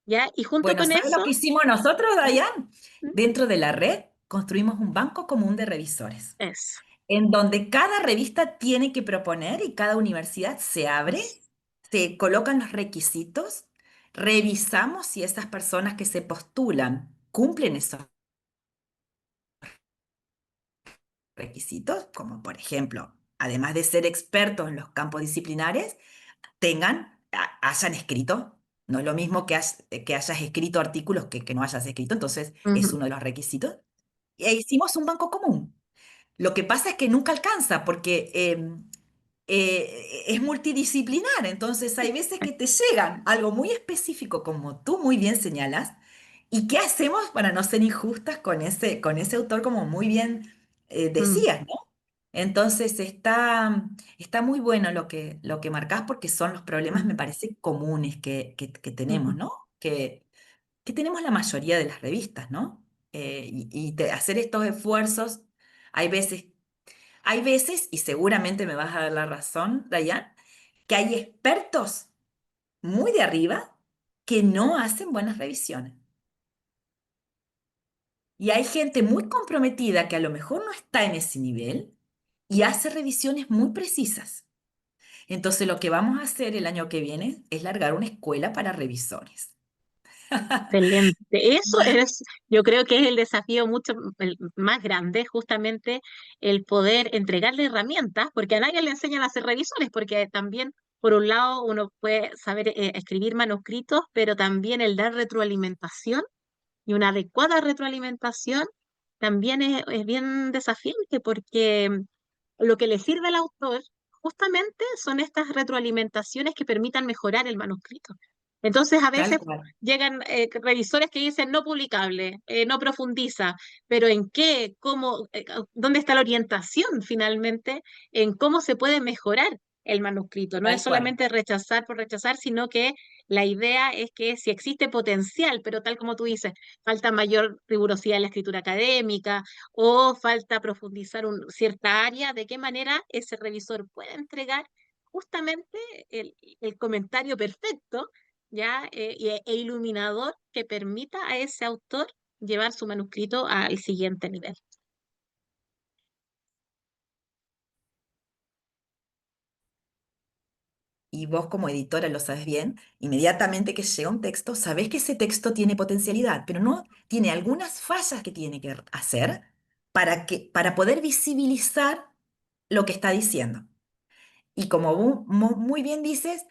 ¿ya? Y junto Bueno, con ¿sabes eso, lo que hicimos nosotros, ¿Mm? Dayan? ¿Mm? Dentro de la red construimos un banco común de revisores, Eso. en donde cada revista tiene que proponer y cada universidad se abre, se colocan los requisitos, revisamos si esas personas que se postulan cumplen esos requisitos, como por ejemplo, además de ser expertos en los campos disciplinares, hayan escrito. No es lo mismo que hayas escrito artículos que no hayas escrito, entonces es Ujú, uno de los requisitos. E hicimos un banco común. Lo que pasa es que nunca alcanza porque es multidisciplinar, entonces hay veces que te llegan algo muy específico, como tú muy bien señalas, y ¿qué hacemos para no ser injustas con ese autor, como muy bien mm, decías, ¿no? Entonces está muy bueno lo que marcás porque son los problemas, me mm, parece, comunes que tenemos, ujú, ¿no? Que tenemos la mayoría de las revistas, ¿no? Hacer estos esfuerzos, hay veces hay veces, y seguramente me vas a dar la razón, Dayan, que hay expertos muy de arriba que no hacen buenas revisiones. Y hay gente muy comprometida que a lo mejor no está en ese nivel y hace revisiones muy precisas. Entonces lo que vamos a hacer el año que viene es largar una escuela para revisores. excelente. Eso es, yo creo que es el desafío mucho más grande, justamente el poder entregarle herramientas, porque a nadie le enseñan a ser revisores, porque también, por un lado, uno puede saber escribir manuscritos, pero también el dar retroalimentación y una adecuada retroalimentación también es bien desafiante, porque lo que le sirve al autor justamente son estas retroalimentaciones que permitan mejorar el manuscrito. Entonces, a Tal veces cual. llegan revisores que dicen no publicable, no profundiza, pero ¿en qué? ¿Cómo? ¿Dónde está la orientación finalmente en cómo se puede mejorar el manuscrito? No es Tal cual. solamente rechazar por rechazar, sino que la idea es que si existe potencial, pero tal como tú dices, falta mayor rigurosidad en la escritura académica o falta profundizar cierta área, de qué manera ese revisor puede entregar justamente el comentario perfecto, ¿ya? E iluminador que permita a ese autor llevar su manuscrito al siguiente nivel. Y vos como editora lo sabes bien, inmediatamente que llega un texto, sabés que ese texto tiene potencialidad, pero no tiene algunas fallas que tiene que hacer para poder visibilizar lo que está diciendo. Y como muy bien dices,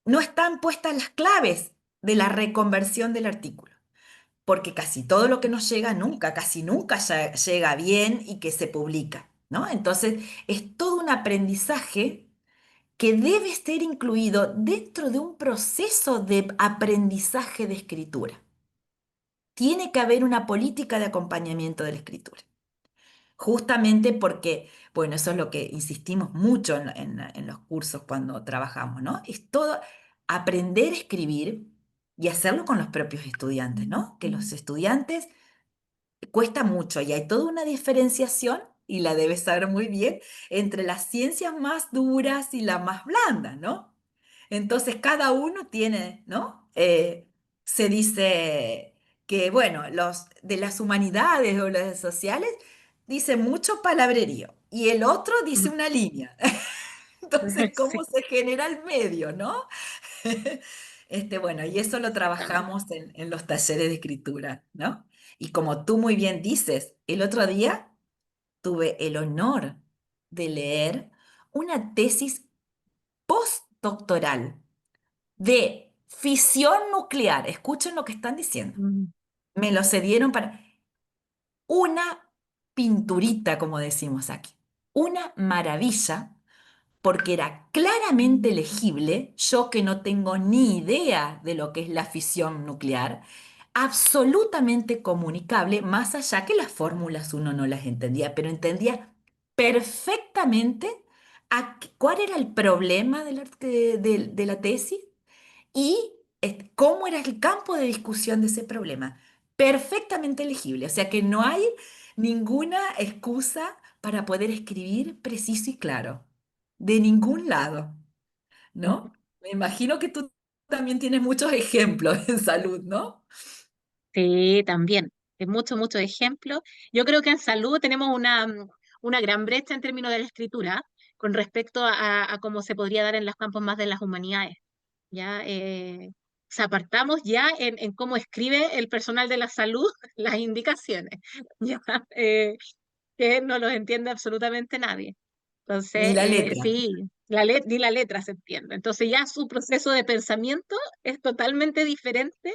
no están puestas las claves de la reconversión del artículo, porque casi todo lo que nos llega nunca, casi nunca llega bien y que se publica, ¿no? Entonces, es todo un aprendizaje que debe ser incluido dentro de un proceso de aprendizaje de escritura. Tiene que haber una política de acompañamiento de la escritura. Justamente porque, bueno, eso es lo que insistimos mucho en los cursos cuando trabajamos, ¿no? Es todo aprender a escribir y hacerlo con los propios estudiantes, ¿no? Que los estudiantes cuesta mucho y hay toda una diferenciación, y la debes saber muy bien, entre las ciencias más duras y las más blandas, ¿no? Entonces cada uno tiene, ¿no? Se dice que, bueno, los de las humanidades o los sociales dicen mucho palabrerío y el otro dice Mm. una línea. Entonces, Sí, ¿cómo se genera el medio, no? Bueno, y eso lo justamente. trabajamos en los talleres de escritura, ¿no? Y como tú muy bien dices, el otro día tuve el honor de leer una tesis postdoctoral de fisión nuclear. Escuchen lo que están diciendo. Mm. Me lo cedieron para una pinturita, como decimos aquí. Una maravilla, porque era claramente legible, yo que no tengo ni idea de lo que es la fisión nuclear, absolutamente comunicable, más allá que las fórmulas uno no las entendía, pero entendía perfectamente cuál era el problema de la tesis y cómo era el campo de discusión de ese problema. Perfectamente legible, o sea que no hay ninguna excusa para poder escribir preciso y claro, de ningún lado, ¿no? Me imagino que tú también tienes muchos ejemplos en salud, ¿no? Sí, también. Es mucho, mucho ejemplo. Yo creo que en salud tenemos una gran brecha en términos de la escritura con respecto a cómo se podría dar en los campos más de las humanidades. Ya, o sea, apartamos ya en cómo escribe el personal de la salud las indicaciones, ya, que no los entiende absolutamente nadie. Ni Entonces, la letra. sí, ni la letra se entiende. Entonces ya su proceso de pensamiento es totalmente diferente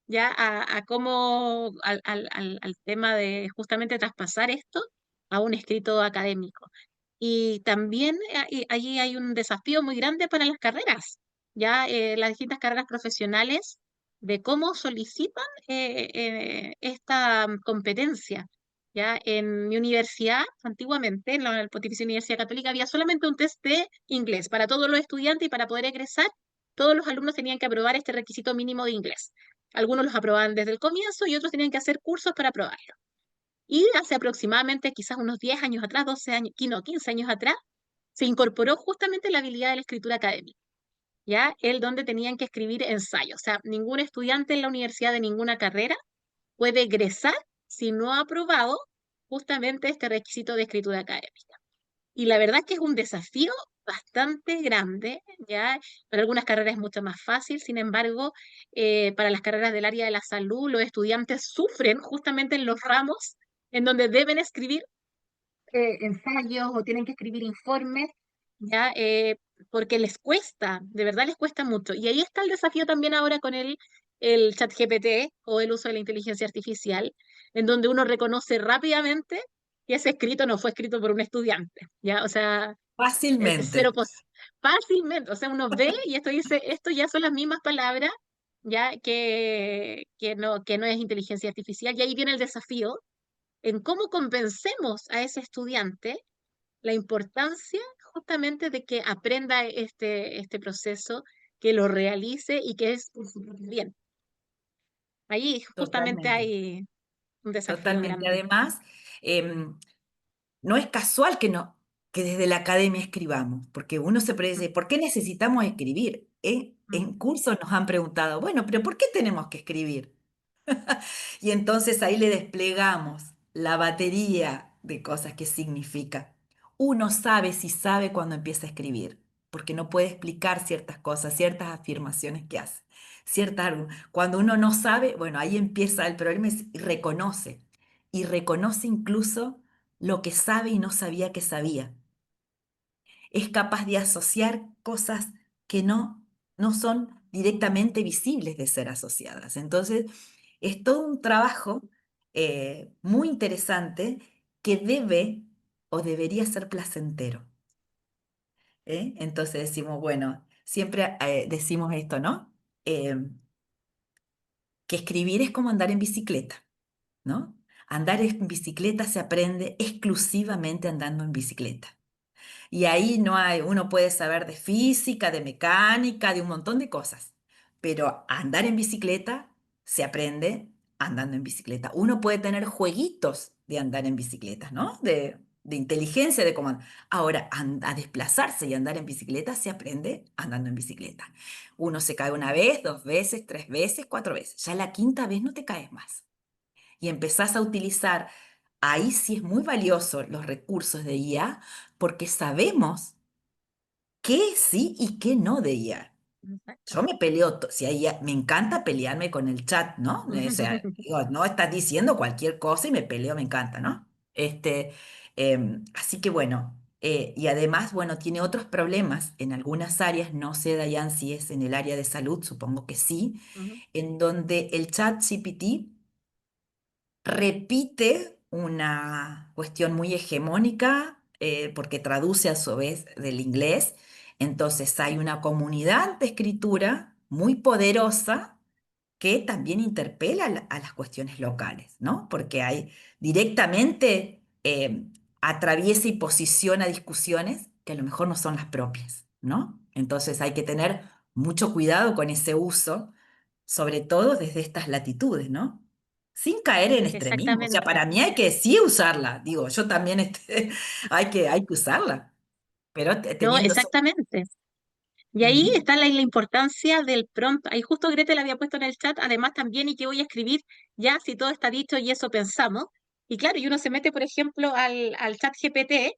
ya a cómo, al tema de justamente traspasar esto a un escrito académico. Y también allí hay un desafío muy grande para las carreras, ya las distintas carreras profesionales, de cómo solicitan esta competencia. Ya en mi universidad, antiguamente, en la Pontificia Universidad Católica, había solamente un test de inglés para todos los estudiantes y para poder egresar, todos los alumnos tenían que aprobar este requisito mínimo de inglés. Algunos los aprobaban desde el comienzo y otros tenían que hacer cursos para aprobarlo. Y hace aproximadamente quizás unos 10 años atrás, 12 años, no, 15 años atrás, se incorporó justamente la habilidad de la escritura académica, ¿ya? El donde tenían que escribir ensayos. O sea, ningún estudiante en la universidad de ninguna carrera puede egresar si no ha aprobado justamente este requisito de escritura académica. Y la verdad es que es un desafío bastante grande, ¿ya? Para algunas carreras es mucho más fácil, sin embargo, para las carreras del área de la salud, los estudiantes sufren justamente en los ramos en donde deben escribir ensayos o tienen que escribir informes, ¿ya? Porque les cuesta, de verdad les cuesta mucho. Y ahí está el desafío también ahora con el chat GPT o el uso de la inteligencia artificial, en donde uno reconoce rápidamente que ese escrito no fue escrito por un estudiante, ¿ya? O sea, cero Fácilmente. fácilmente, o sea, uno ve y esto dice, esto ya son las mismas palabras, ya que no es inteligencia artificial, y ahí viene el desafío en cómo convencemos a ese estudiante la importancia justamente de que aprenda este proceso, que lo realice y que es por su propio bien. Ahí justamente Totalmente. hay un desafío Totalmente. grande. Además, em, no es casual que desde la academia escribamos, porque uno se dice, ¿por qué necesitamos escribir? En cursos nos han preguntado, bueno, pero ¿por qué tenemos que escribir? Y entonces ahí le desplegamos la batería de cosas que significa. Uno sabe si sabe cuando empieza a escribir, porque no puede explicar ciertas cosas, ciertas afirmaciones que hace. Cuando uno no sabe, bueno, ahí empieza el problema y reconoce. Y reconoce incluso lo que sabe y no sabía que sabía. Es capaz de asociar cosas que no son directamente visibles de ser asociadas. Entonces, es todo un trabajo muy interesante que debe o debería ser placentero. Entonces decimos, bueno, siempre decimos esto, ¿no? Eh, que escribir es como andar en bicicleta, ¿no? Andar en bicicleta se aprende exclusivamente andando en bicicleta. Y ahí no hay, uno puede saber de física, de mecánica, de un montón de cosas, pero andar en bicicleta se aprende andando en bicicleta. Uno puede tener jueguitos de andar en bicicleta, ¿no? De inteligencia, de comando. Ahora, a desplazarse y andar en bicicleta se aprende andando en bicicleta. Uno se cae una vez, dos veces, tres veces, cuatro veces. Ya la quinta vez no te caes más. Y empezás a utilizar, ahí sí es muy valioso los recursos de IA, porque sabemos qué sí y qué no de IA. Exacto. Yo me peleo, si hay, me encanta pelearme con el chat, ¿no? O sea, digo, no estás diciendo cualquier cosa y me peleo, me encanta, ¿no? Así que bueno, y además, bueno, tiene otros problemas en algunas áreas, no sé, Dayan, si es en el área de salud, supongo que sí, Ujú. en donde el chat GPT repite una cuestión muy hegemónica, porque traduce a su vez del inglés. Entonces hay una comunidad de escritura muy poderosa que también interpela a las cuestiones locales, ¿no? Porque hay directamente atraviesa y posiciona discusiones que a lo mejor no son las propias, ¿no? Entonces hay que tener mucho cuidado con ese uso, sobre todo desde estas latitudes, ¿no? Sin caer en extremismo. O sea, Exactamente. para mí hay que sí usarla, digo, yo también hay que usarla, pero No, teniendo eso. exactamente. Y ahí Ujú. está la importancia del prompt. Ahí justo Gretel había puesto en el chat, además también, y que voy a escribir ya si todo está dicho y eso pensamos. Y claro, y uno se mete, por ejemplo, al chat GPT,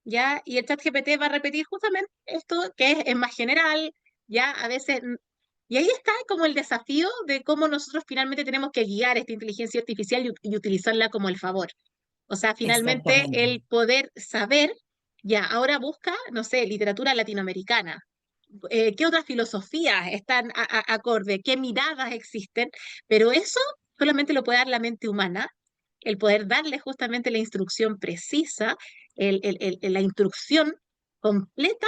ya, y el chat GPT va a repetir justamente esto que es más general, ya, a veces. Y ahí está como el desafío de cómo nosotros finalmente tenemos que guiar esta inteligencia artificial y utilizarla como el favor. O sea, finalmente Exactamente. el poder saber, ya, ahora busca, no sé, literatura latinoamericana. ¿Qué otras filosofías están acorde? ¿Qué miradas existen? Pero eso solamente lo puede dar la mente humana, el poder darle justamente la instrucción precisa, la instrucción completa,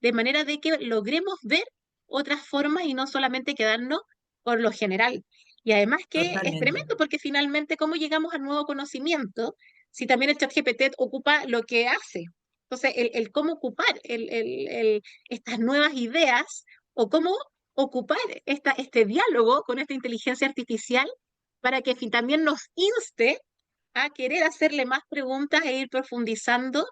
de manera de que logremos ver otras formas y no solamente quedarnos por lo general. Y además que es Totalmente. tremendo porque finalmente, ¿cómo llegamos al nuevo conocimiento si también el ChatGPT ocupa lo que hace? Entonces, el cómo ocupar estas nuevas ideas o cómo ocupar este diálogo con esta inteligencia artificial para que también nos inste a querer hacerle más preguntas e ir profundizando,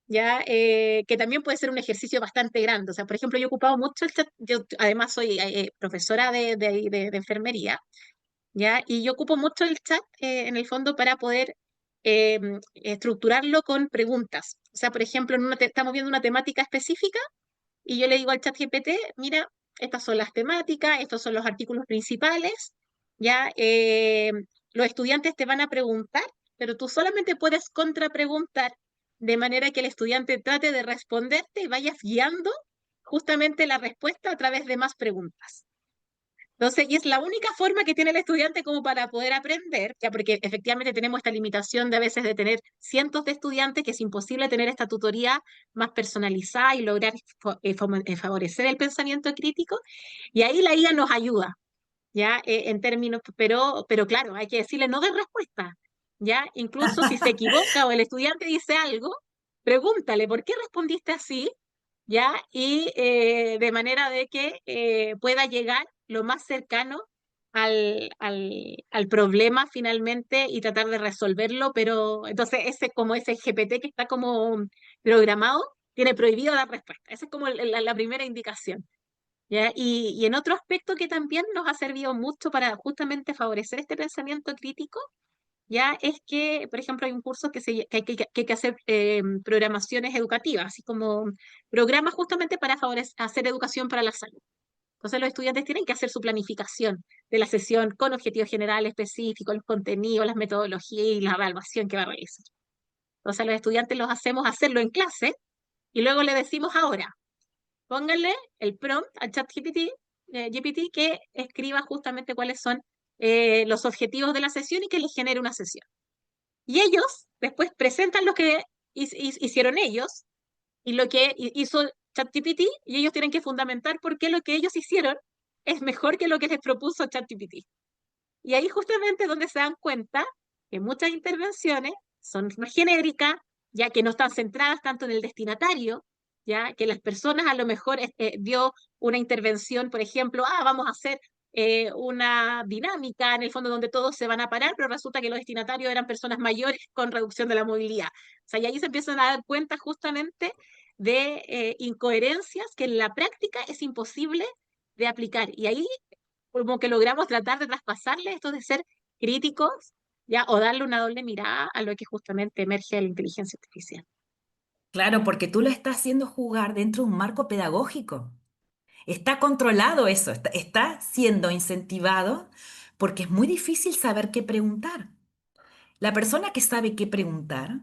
ya que también puede ser un ejercicio bastante grande. O sea, por ejemplo, yo he ocupado mucho el chat, yo además soy profesora de enfermería, ¿ya? Y yo ocupo mucho el chat en el fondo para poder eh, estructurarlo con preguntas. O sea, por ejemplo, estamos viendo una temática específica y yo le digo al chat GPT, mira, estas son las temáticas, estos son los artículos principales, ya los estudiantes te van a preguntar, pero tú solamente puedes contrapreguntar de manera que el estudiante trate de responderte y vayas guiando justamente la respuesta a través de más preguntas. Entonces, y es la única forma que tiene el estudiante como para poder aprender, ya porque efectivamente tenemos esta limitación de a veces de tener cientos de estudiantes, que es imposible tener esta tutoría más personalizada y lograr favorecer el pensamiento crítico. Y ahí la IA nos ayuda, ya en términos, pero claro, hay que decirle no de respuesta, ya incluso si se equivoca o el estudiante dice algo, pregúntale, ¿por qué respondiste así? ¿Ya? Y de manera de que pueda llegar lo más cercano al problema finalmente y tratar de resolverlo, pero entonces como ese GPT que está como programado, tiene prohibido dar respuesta. Esa es como la primera indicación. ¿Ya? Y en otro aspecto que también nos ha servido mucho para justamente favorecer este pensamiento crítico, ya es que, por ejemplo, hay un curso que hay que hacer programaciones educativas, así como programas justamente para hacer educación para la salud. Entonces los estudiantes tienen que hacer su planificación de la sesión con objetivos generales específicos, los contenidos, las metodologías y la evaluación que va a realizar. Entonces los estudiantes los hacemos hacerlo en clase y luego le decimos ahora, pónganle el prompt al chat GPT que escriba justamente cuáles son los objetivos de la sesión y que les genere una sesión. Y ellos después presentan lo que hicieron ellos y lo que hizo ChatGPT y ellos tienen que fundamentar por qué lo que ellos hicieron es mejor que lo que les propuso ChatGPT. Y ahí justamente es donde se dan cuenta que muchas intervenciones son más genéricas, ya que no están centradas tanto en el destinatario, ya que las personas a lo mejor dio una intervención, por ejemplo, vamos a hacer una dinámica en el fondo donde todos se van a parar, pero resulta que los destinatarios eran personas mayores con reducción de la movilidad. O sea, y ahí se empiezan a dar cuenta justamente de incoherencias que en la práctica es imposible de aplicar. Y ahí como que logramos tratar de traspasarle esto de ser críticos, ya, o darle una doble mirada a lo que justamente emerge de la inteligencia artificial. Claro, porque tú lo estás haciendo jugar dentro de un marco pedagógico. Está controlado eso, está siendo incentivado porque es muy difícil saber qué preguntar. La persona que sabe qué preguntar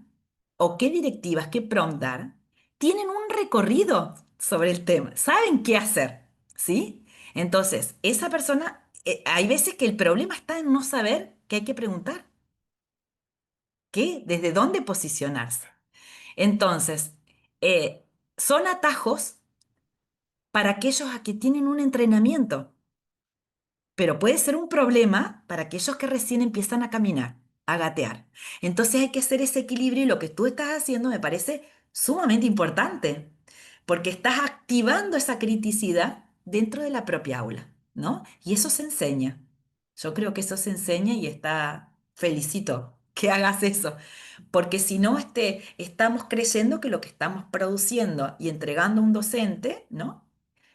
o qué directivas, qué prompt dar, tienen un recorrido sobre el tema, saben qué hacer, ¿sí? Entonces, esa persona, hay veces que el problema está en no saber qué hay que preguntar, qué, desde dónde posicionarse. Entonces, eh, son atajos para aquellos a que tienen un entrenamiento. Pero puede ser un problema para aquellos que recién empiezan a caminar, a gatear. Entonces hay que hacer ese equilibrio y lo que tú estás haciendo me parece sumamente importante, porque estás activando esa criticidad dentro de la propia aula, ¿no? Y eso se enseña. Yo creo que eso se enseña y felicito que hagas eso, porque si no, estamos creyendo que lo que estamos produciendo y entregando a un docente, ¿no?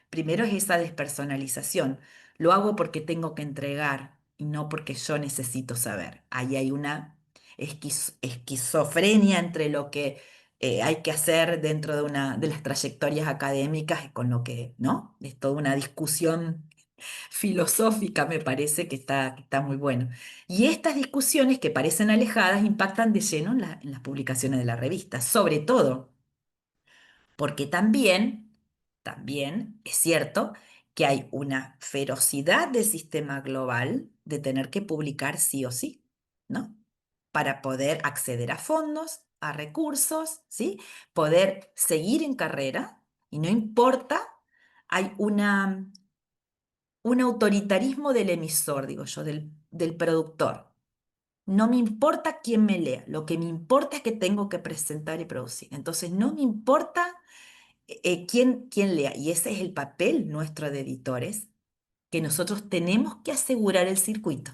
Primero es esa despersonalización. Lo hago porque tengo que entregar y no porque yo necesito saber. Ahí hay una esquizofrenia entre lo que hay que hacer dentro de las trayectorias académicas y con lo que, ¿no? Es toda una discusión filosófica, me parece que está muy bueno. Y estas discusiones que parecen alejadas impactan de lleno en las publicaciones de la revista, sobre todo porque también es cierto que hay una ferocidad del sistema global de tener que publicar sí o sí, ¿no? Para poder acceder a fondos, a recursos, ¿sí? Poder seguir en carrera y no importa, hay un autoritarismo del emisor, digo yo, del productor. No me importa quién me lea, lo que me importa es que tengo que presentar y producir. Entonces, no me importa quién lea. Y ese es el papel nuestro de editores, que nosotros tenemos que asegurar el circuito.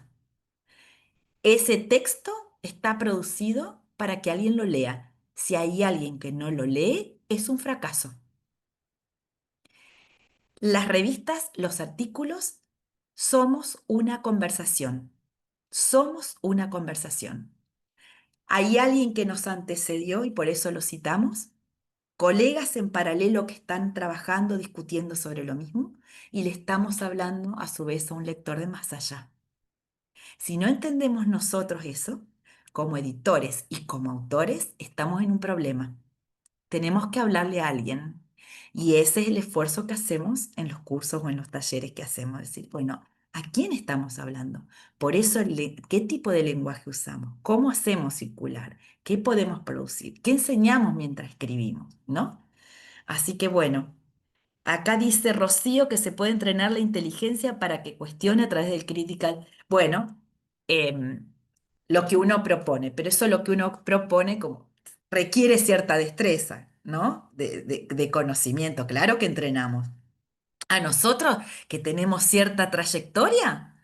Ese texto está producido para que alguien lo lea. Si hay alguien que no lo lee, es un fracaso. Las revistas, los artículos, somos una conversación. Somos una conversación. Hay alguien que nos antecedió y por eso lo citamos, colegas en paralelo que están trabajando, discutiendo sobre lo mismo, y le estamos hablando a su vez a un lector de más allá. Si no entendemos nosotros eso, como editores y como autores, estamos en un problema. Tenemos que hablarle a alguien. Y ese es el esfuerzo que hacemos en los cursos o en los talleres que hacemos. Decir, bueno, ¿a quién estamos hablando? Por eso, ¿qué tipo de lenguaje usamos? ¿Cómo hacemos circular? ¿Qué podemos producir? ¿Qué enseñamos mientras escribimos? ¿No? Así que bueno, acá dice Rocío que se puede entrenar la inteligencia para que cuestione a través del critical. Bueno, em, lo que uno propone, pero eso lo que uno propone como requiere cierta destreza, ¿no? De conocimiento. Claro que entrenamos. A nosotros que tenemos cierta trayectoria,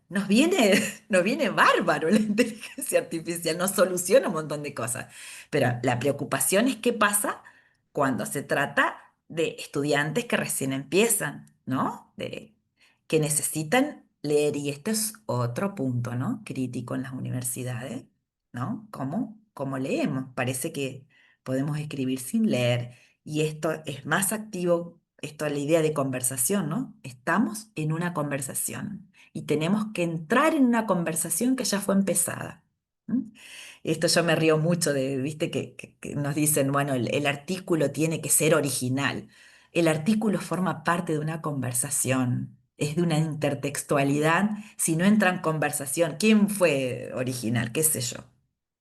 nos viene bárbaro la inteligencia artificial, nos soluciona un montón de cosas. Pero la preocupación es qué pasa cuando se trata de estudiantes que recién empiezan, ¿no? Que necesitan leer, y este es otro punto, ¿no? Crítico en las universidades, ¿no? ¿Cómo leemos? Parece que podemos escribir sin leer y esto es más activo, esto es la idea de conversación, ¿no? Estamos en una conversación y tenemos que entrar en una conversación que ya fue empezada. ¿M? Esto yo me río mucho viste, que nos dicen, bueno, el artículo tiene que ser original. El artículo forma parte de una conversación, es de una intertextualidad. Si no entra en conversación, ¿quién fue original? ¿Qué sé yo?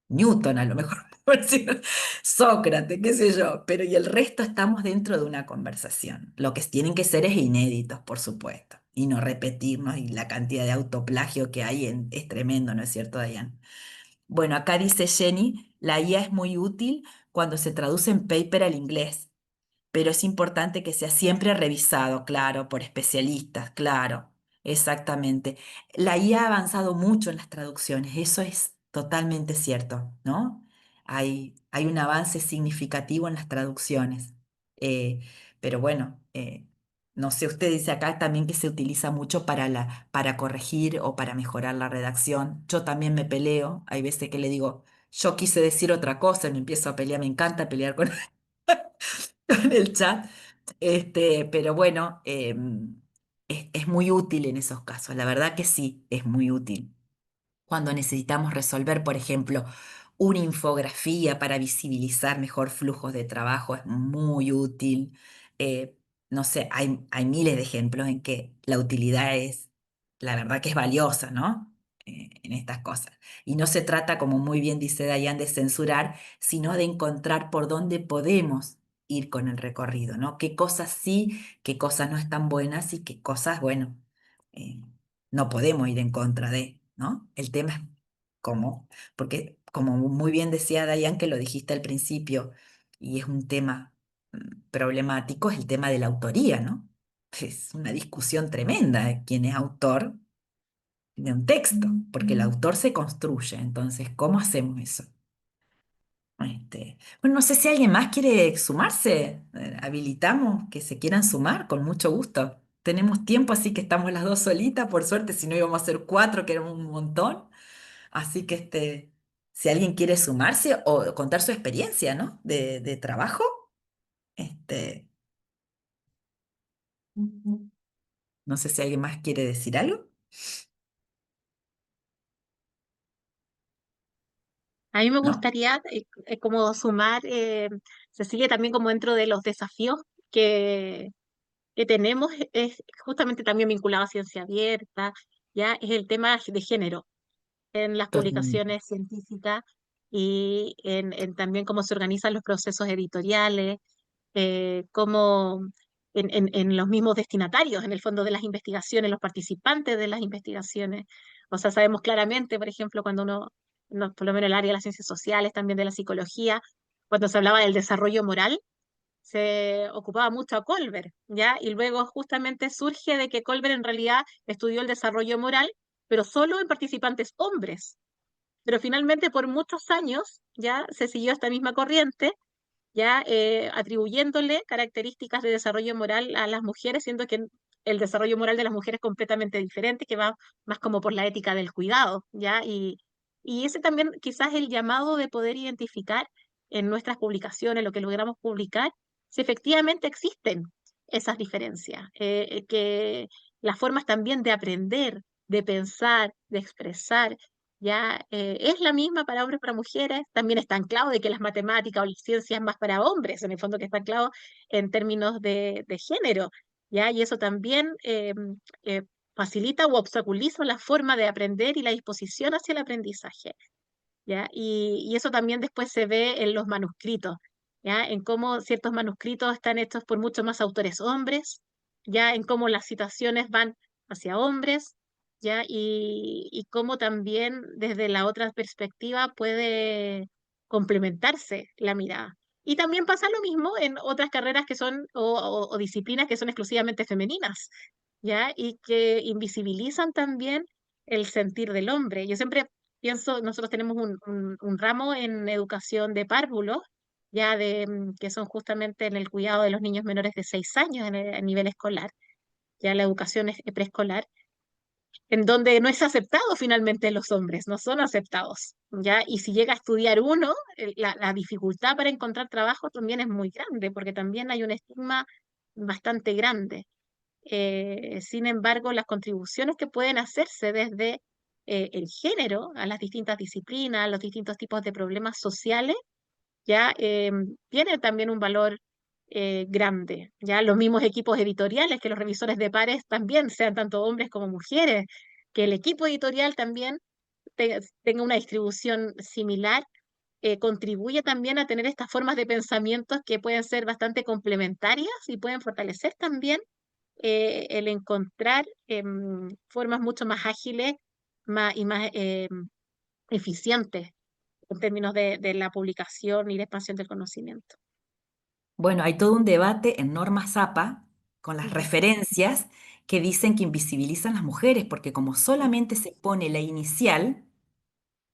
Newton a lo mejor, por decir, Sócrates, qué sé yo, pero y el resto estamos dentro de una conversación. Lo que tienen que ser es inéditos, por supuesto, y no repetirnos, y la cantidad de autoplagio que hay es tremendo, ¿no es cierto, Dayan? Bueno, acá dice Jenny, la IA es muy útil cuando se traduce en paper al inglés, pero es importante que sea siempre revisado, claro, por especialistas, claro, exactamente. La IA ha avanzado mucho en las traducciones, eso es totalmente cierto, ¿no? Hay un avance significativo en las traducciones. Eh, pero bueno, no sé, usted dice acá también que se utiliza mucho para corregir o para mejorar la redacción. Yo también me peleo, hay veces que le digo, yo quise decir otra cosa y me empiezo a pelear, me encanta pelear con en el chat, Pero bueno, es muy útil en esos casos. La verdad que sí, es muy útil cuando necesitamos resolver, por ejemplo, una infografía para visibilizar mejor flujos de trabajo, es muy útil. No sé, hay miles de ejemplos en que la utilidad es, la verdad que es valiosa, ¿no? En estas cosas. Y no se trata, como muy bien dice Dayan, de censurar, sino de encontrar por dónde podemos ir con el recorrido, ¿no? Qué cosas sí, qué cosas no están buenas y qué cosas, bueno, eh, no podemos ir en contra de, ¿no? El tema es cómo, porque como muy bien decía Dayan, que lo dijiste al principio, y es un tema problemático, es el tema de la autoría, ¿no? Es una discusión tremenda de quién es autor de un texto, porque el autor se construye, entonces, ¿cómo hacemos eso? Bueno, no sé si alguien más quiere sumarse. Habilitamos que se quieran sumar, con mucho gusto. Tenemos tiempo, así que estamos las dos solitas. Por suerte, si no íbamos a ser cuatro, que éramos un montón. Así que si alguien quiere sumarse o contar su experiencia, ¿no? De trabajo, este, no sé si alguien más quiere decir algo, A mí me ¿no? gustaría como sumar, se sigue también como dentro de los desafíos que, que tenemos, es justamente también vinculado a ciencia abierta, ya es el tema de género en las Totalmente. publicaciones científicas y en también cómo se organizan los procesos editoriales, cómo en los mismos destinatarios, en el fondo de las investigaciones, los participantes de las investigaciones. O sea, sabemos claramente, por ejemplo, cuando por lo menos en el área de las ciencias sociales, también de la psicología, cuando se hablaba del desarrollo moral, se ocupaba mucho a Colbert, ¿ya? Y luego justamente surge de que Colbert en realidad estudió el desarrollo moral, pero solo en participantes hombres. Pero finalmente por muchos años ya se siguió esta misma corriente, ya atribuyéndole características de desarrollo moral a las mujeres, siendo que el desarrollo moral de las mujeres es completamente diferente, que va más como por la ética del cuidado, ¿ya? Y ese también quizás es el llamado de poder identificar en nuestras publicaciones, lo que logramos publicar, si efectivamente existen esas diferencias, que las formas también de aprender, de pensar, de expresar, ya es la misma para hombres y para mujeres, también está anclado de que las matemáticas o las ciencias más para hombres, en el fondo que está anclado en términos de género, ya, y eso también eh, facilita o obstaculiza la forma de aprender y la disposición hacia el aprendizaje, ya, y eso también después se ve en los manuscritos, ya, en cómo ciertos manuscritos están hechos por muchos más autores hombres, ya, en cómo las citaciones van hacia hombres, ¿ya? Y cómo también desde la otra perspectiva puede complementarse la mirada. Y también pasa lo mismo en otras carreras que son, o disciplinas que son exclusivamente femeninas, ¿ya? Y que invisibilizan también el sentir del hombre. Yo siempre pienso, nosotros tenemos un ramo en educación de párvulos, ya que son justamente en el cuidado de los niños menores de 6 años a nivel escolar, ya la educación es preescolar en donde no es aceptado finalmente los hombres, no son aceptados, ¿ya? Y si llega a estudiar uno, la dificultad para encontrar trabajo también es muy grande, porque también hay un estigma bastante grande. Sin embargo, las contribuciones que pueden hacerse desde el género a las distintas disciplinas, a los distintos tipos de problemas sociales, ya tienen también un valor grande. Ya los mismos equipos editoriales, que los revisores de pares también sean tanto hombres como mujeres, que el equipo editorial también tenga una distribución similar, contribuye también a tener estas formas de pensamientos que pueden ser bastante complementarias y pueden fortalecer también el encontrar formas mucho más ágiles y más eficientes en términos de la publicación y la expansión del conocimiento. Bueno, hay todo un debate en Norma Zapa con las Ujú. referencias que dicen que invisibilizan las mujeres, porque como solamente se pone la inicial,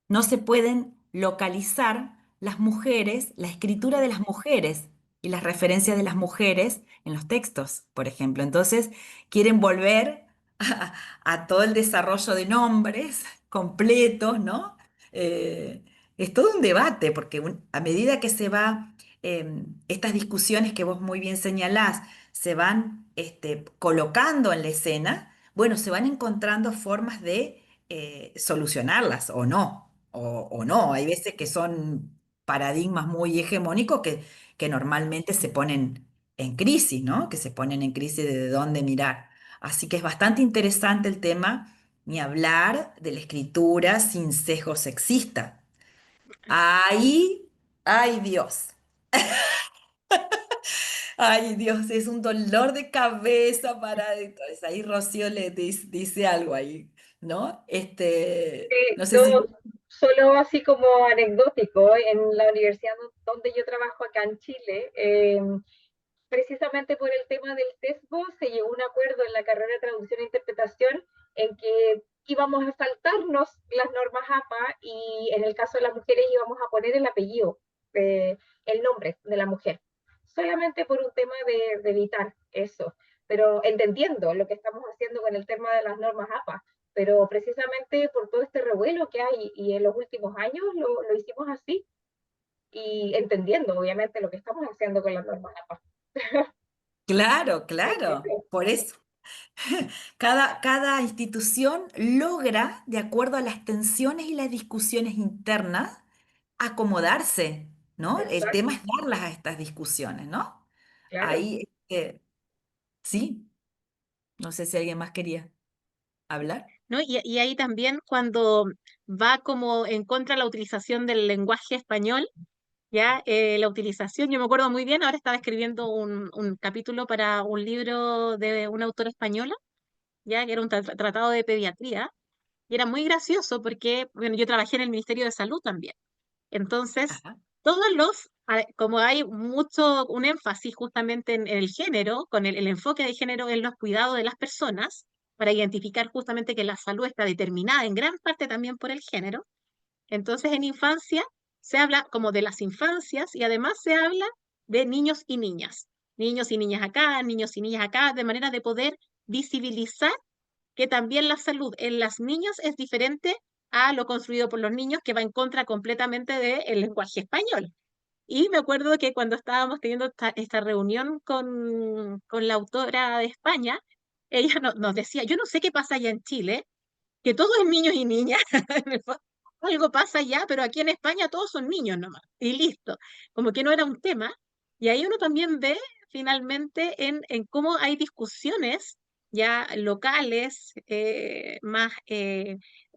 no se pueden localizar las mujeres, la escritura de las mujeres y las referencias de las mujeres en los textos, por ejemplo. Entonces, quieren volver a todo el desarrollo de nombres completos, ¿no? Es todo un debate, porque a medida que se va estas discusiones que vos muy bien señalás se van colocando en la escena, bueno, se van encontrando formas de solucionarlas o no. Hay veces que son paradigmas muy hegemónicos que normalmente se ponen en crisis, ¿no? Que se ponen en crisis de dónde mirar. Así que es bastante interesante el tema, ni hablar de la escritura sin sesgo sexista. Ahí, ay Dios, ay Dios, es un dolor de cabeza para... Entonces ahí Rocío le dice algo ahí, ¿no? No sé No, si... solo así como anecdótico, en la universidad donde yo trabajo acá en Chile, precisamente por el tema del sesgo, se llegó a un acuerdo en la carrera de traducción e interpretación en que íbamos a saltarnos las normas APA y en el caso de las mujeres íbamos a poner el apellido, el nombre de la mujer, solamente por un tema de evitar eso, pero entendiendo lo que estamos haciendo con el tema de las normas APA, pero precisamente por todo este revuelo que hay y en los últimos años lo hicimos así y entendiendo obviamente lo que estamos haciendo con las normas APA. Claro, claro, por eso. Cada institución logra, de acuerdo a las tensiones y las discusiones internas, acomodarse, ¿no? El tema Exacto, es darlas a estas discusiones, ¿no? claro. Ahí, sí, no sé si alguien más quería hablar. ¿No? Y ahí también cuando va como en contra la utilización del lenguaje español, ya la utilización, yo me acuerdo muy bien, ahora estaba escribiendo un capítulo para un libro de una autora española, ya que era un tratado de pediatría, y era muy gracioso porque, bueno, yo trabajé en el Ministerio de Salud también. Entonces, Ajá, como hay mucho, un énfasis justamente en el género, con el enfoque de género en los cuidados de las personas, para identificar justamente que la salud está determinada en gran parte también por el género. Entonces, en infancia se habla como de las infancias y además se habla de niños y niñas. Niños y niñas acá, niños y niñas acá, de manera de poder visibilizar que también la salud en las niñas es diferente a lo construido por los niños, que va en contra completamente del lenguaje español. Y me acuerdo que cuando estábamos teniendo esta reunión con la autora de España, ella nos decía, yo no sé qué pasa allá en Chile, que todos es niños y niñas, en el fondo, algo pasa allá, pero aquí en España todos son niños nomás, y listo, como que no era un tema. Y ahí uno también ve finalmente en cómo hay discusiones ya locales, más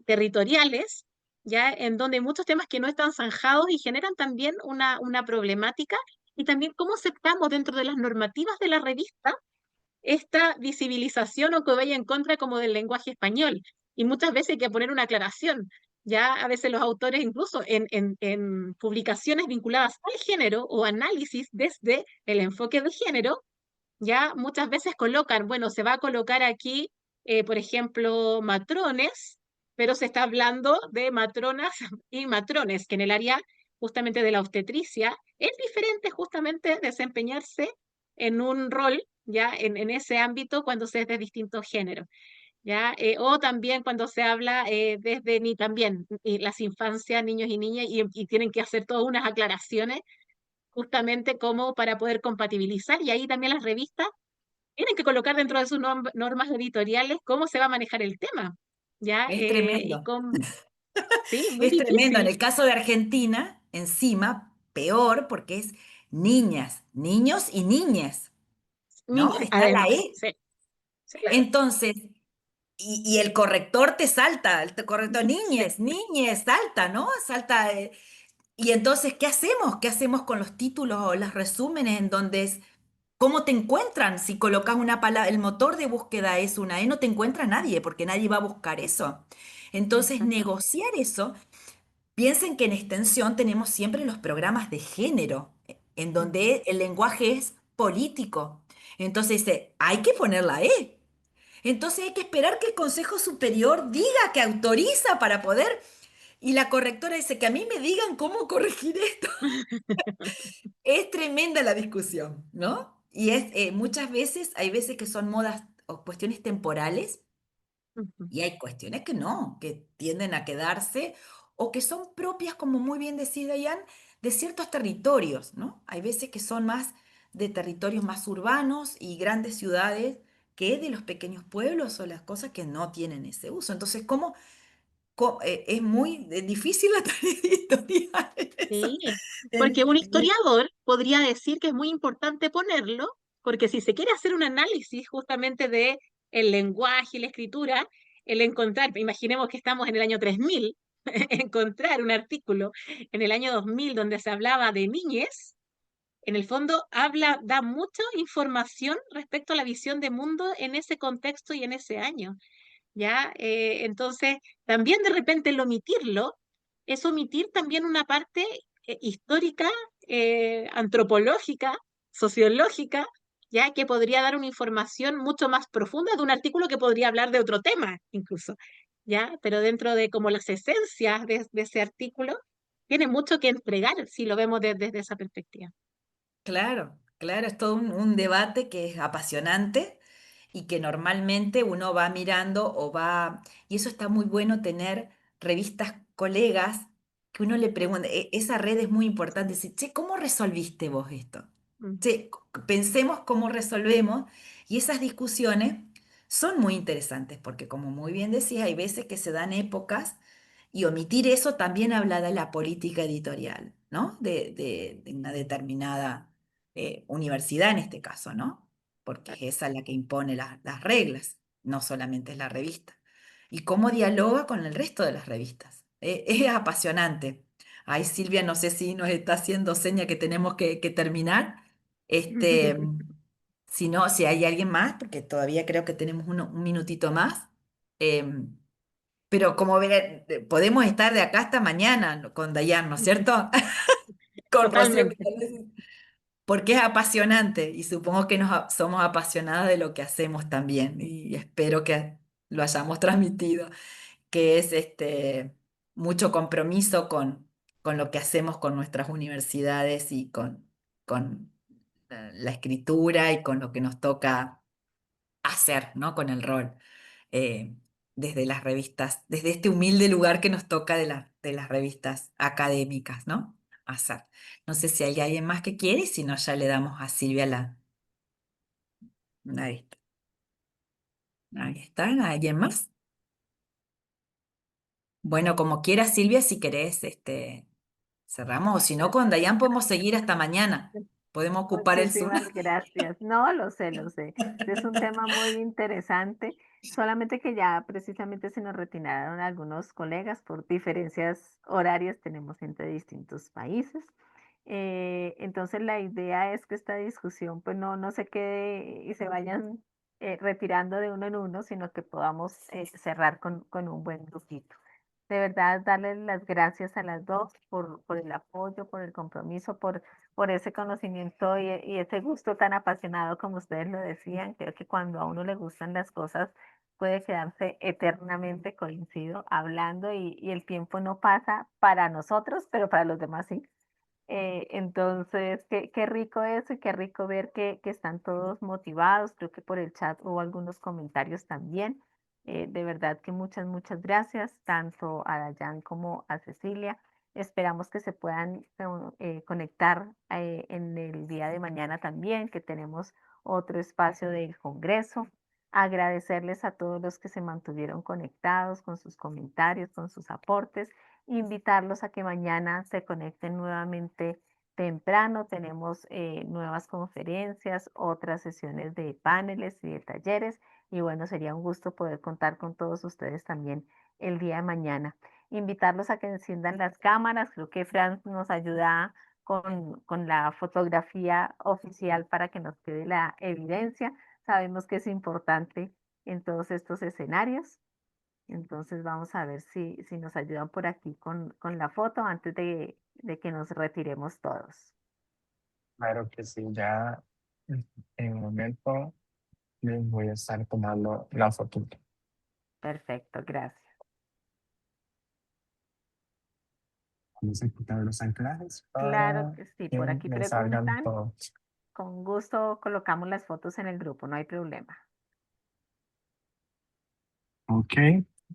territoriales, ya en donde hay muchos temas que no están zanjados y generan también una problemática, y también cómo aceptamos dentro de las normativas de la revista esta visibilización o que vaya en contra como del lenguaje español. Y muchas veces hay que poner una aclaración. Ya a veces los autores, incluso en publicaciones vinculadas al género o análisis desde el enfoque del género, ya muchas veces colocan, bueno, se va a colocar aquí, por ejemplo, matrones, pero se está hablando de matronas y matrones, que en el área justamente de la obstetricia es diferente justamente desempeñarse en un rol, ya en ese ámbito cuando se es de distintos géneros. ¿Ya? O también cuando se habla desde ni también y las infancias, niños y niñas, y tienen que hacer todas unas aclaraciones justamente como para poder compatibilizar, y ahí también las revistas tienen que colocar dentro de sus normas editoriales cómo se va a manejar el tema, ¿ya? es Y tremendo. con, sí, muy Es tremendo. En difícil. el caso de Argentina, encima, peor porque es niñas, niños y niñas, ¿no? Niñas, Está la además, E. sí, sí, Claro. Entonces, y el corrector te salta, el corrector, sí. niñes, niñes, salta, ¿no? Salta. Y entonces, ¿qué hacemos? ¿Qué hacemos con los títulos o los resúmenes en donde es, cómo te encuentran? Si colocas una palabra, el motor de búsqueda es una E, no te encuentra nadie, porque nadie va a buscar eso. Entonces, Exacto. negociar eso, piensen que en extensión tenemos siempre los programas de género, en Ujú. donde el lenguaje es político. Entonces dice, hay que poner la E. Entonces hay que esperar que el Consejo Superior diga que autoriza para poder. Y la correctora dice que a mí me digan cómo corregir esto. Es tremenda la discusión, ¿no? Y es muchas veces, hay veces que son modas o cuestiones temporales Ujú. y hay cuestiones que no, que tienden a quedarse o que son propias, como muy bien decía Dayan, de ciertos territorios, ¿no? Hay veces que son más de territorios más urbanos y grandes ciudades que de los pequeños pueblos o las cosas que no tienen ese uso. Entonces, es muy difícil la tarea editorial eso. Sí, En- porque un en- historiador podría decir que es muy importante ponerlo, porque si se quiere hacer un análisis justamente de el lenguaje y la escritura, el encontrar, imaginemos que estamos en el año 3000, encontrar un artículo en el año 2000 donde se hablaba de niñez, en el fondo habla, da mucha información respecto a la visión de mundo en ese contexto y en ese año. ¿Ya? Entonces, también de repente el omitirlo es omitir también una parte histórica, antropológica, sociológica, ya que podría dar una información mucho más profunda de un artículo que podría hablar de otro tema, incluso, ¿ya? Pero dentro de como las esencias de ese artículo, tiene mucho que entregar si lo vemos desde esa perspectiva. Claro, claro, es todo un debate que es apasionante y que normalmente uno va mirando y eso está muy bueno tener revistas colegas que uno le pregunta, esa red es muy importante, decir, che, ¿cómo resolviste vos esto? Mm. Che, pensemos cómo resolvemos y esas discusiones son muy interesantes porque como muy bien decís, hay veces que se dan épocas y omitir eso también habla de la política editorial, ¿no? De una determinada universidad en este caso, ¿no? Porque es esa la que impone las reglas, no solamente es la revista. Y cómo dialoga con el resto de las revistas. Es apasionante. Ay, Silvia, no sé si nos está haciendo seña que tenemos que terminar. Este, si no, si hay alguien más, porque todavía creo que tenemos un minutito más. em, pero como ver, podemos estar de acá hasta mañana con Dayan, ¿no es cierto? Con Rocío, que Totalmente. tal vez- porque es apasionante y supongo que somos apasionadas de lo que hacemos también y espero que lo hayamos transmitido, que es mucho compromiso con lo que hacemos con nuestras universidades y con la escritura y con lo que nos toca hacer, ¿no? Con el rol, eh, desde las revistas, desde este humilde lugar que nos toca de las revistas académicas, ¿no? Hacer. No sé si hay alguien más que quiere y si no, ya le damos a Silvia ahí está. Ahí está, ¿alguien más? Bueno, como quieras, Silvia, si querés, cerramos, o si no, con Dayan podemos seguir hasta mañana. Podemos ocupar el Zoom. Muchísimas gracias. No, lo sé, lo sé. Es un tema muy interesante, solamente que ya precisamente se nos retiraron algunos colegas por diferencias horarias, tenemos gente de distintos países. Entonces la idea es que esta discusión pues no se quede y se vayan retirando de uno en uno, sino que podamos cerrar con un buen grupito. De verdad, darles las gracias a las dos por el apoyo, por el compromiso, por ese conocimiento y ese gusto tan apasionado como ustedes lo decían. Creo que cuando a uno le gustan las cosas puede quedarse eternamente, coincido, hablando y el tiempo no pasa para nosotros, pero para los demás sí. Entonces, qué rico eso y qué rico ver que están todos motivados. Creo que por el chat hubo algunos comentarios también. De verdad que muchas gracias, tanto a Dayan como a Cecilia. Esperamos que se puedan conectar en el día de mañana también, que tenemos otro espacio del Congreso. Agradecerles a todos los que se mantuvieron conectados con sus comentarios, con sus aportes, invitarlos a que mañana se conecten nuevamente temprano. Tenemos nuevas conferencias, otras sesiones de paneles y de talleres. Y bueno, sería un gusto poder contar con todos ustedes también el día de mañana. Invitarlos a que enciendan las cámaras. Creo que Fran nos ayuda con la fotografía oficial para que nos quede la evidencia. Sabemos que es importante en todos estos escenarios. Entonces vamos a ver si nos ayudan por aquí con la foto antes de que nos retiremos todos. Claro que sí, ya en un momento les voy a estar tomando la foto. Perfecto, gracias. Vamos a quitar los anclajes Claro para que sí, que por aquí me salgan preguntan. todos. Con gusto colocamos las fotos en el grupo, no hay problema. Ok,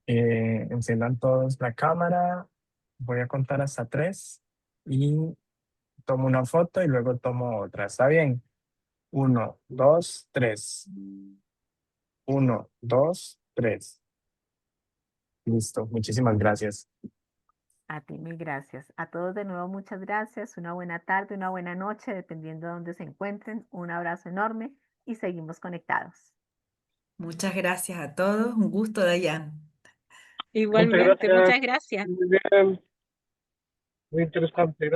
enciendan todos la cámara. Voy a contar hasta 3 y tomo una foto y luego tomo otra. ¿Está bien? 1, 2, 3. 1, 2, 3. Listo. Muchísimas gracias. A ti, mil gracias. A todos de nuevo, muchas gracias. Una buena tarde, una buena noche, dependiendo de dónde se encuentren. Un abrazo enorme y seguimos conectados. Muchas gracias a todos. Un gusto, Dayan. Igualmente, muchas gracias. Muy bien, muy interesante.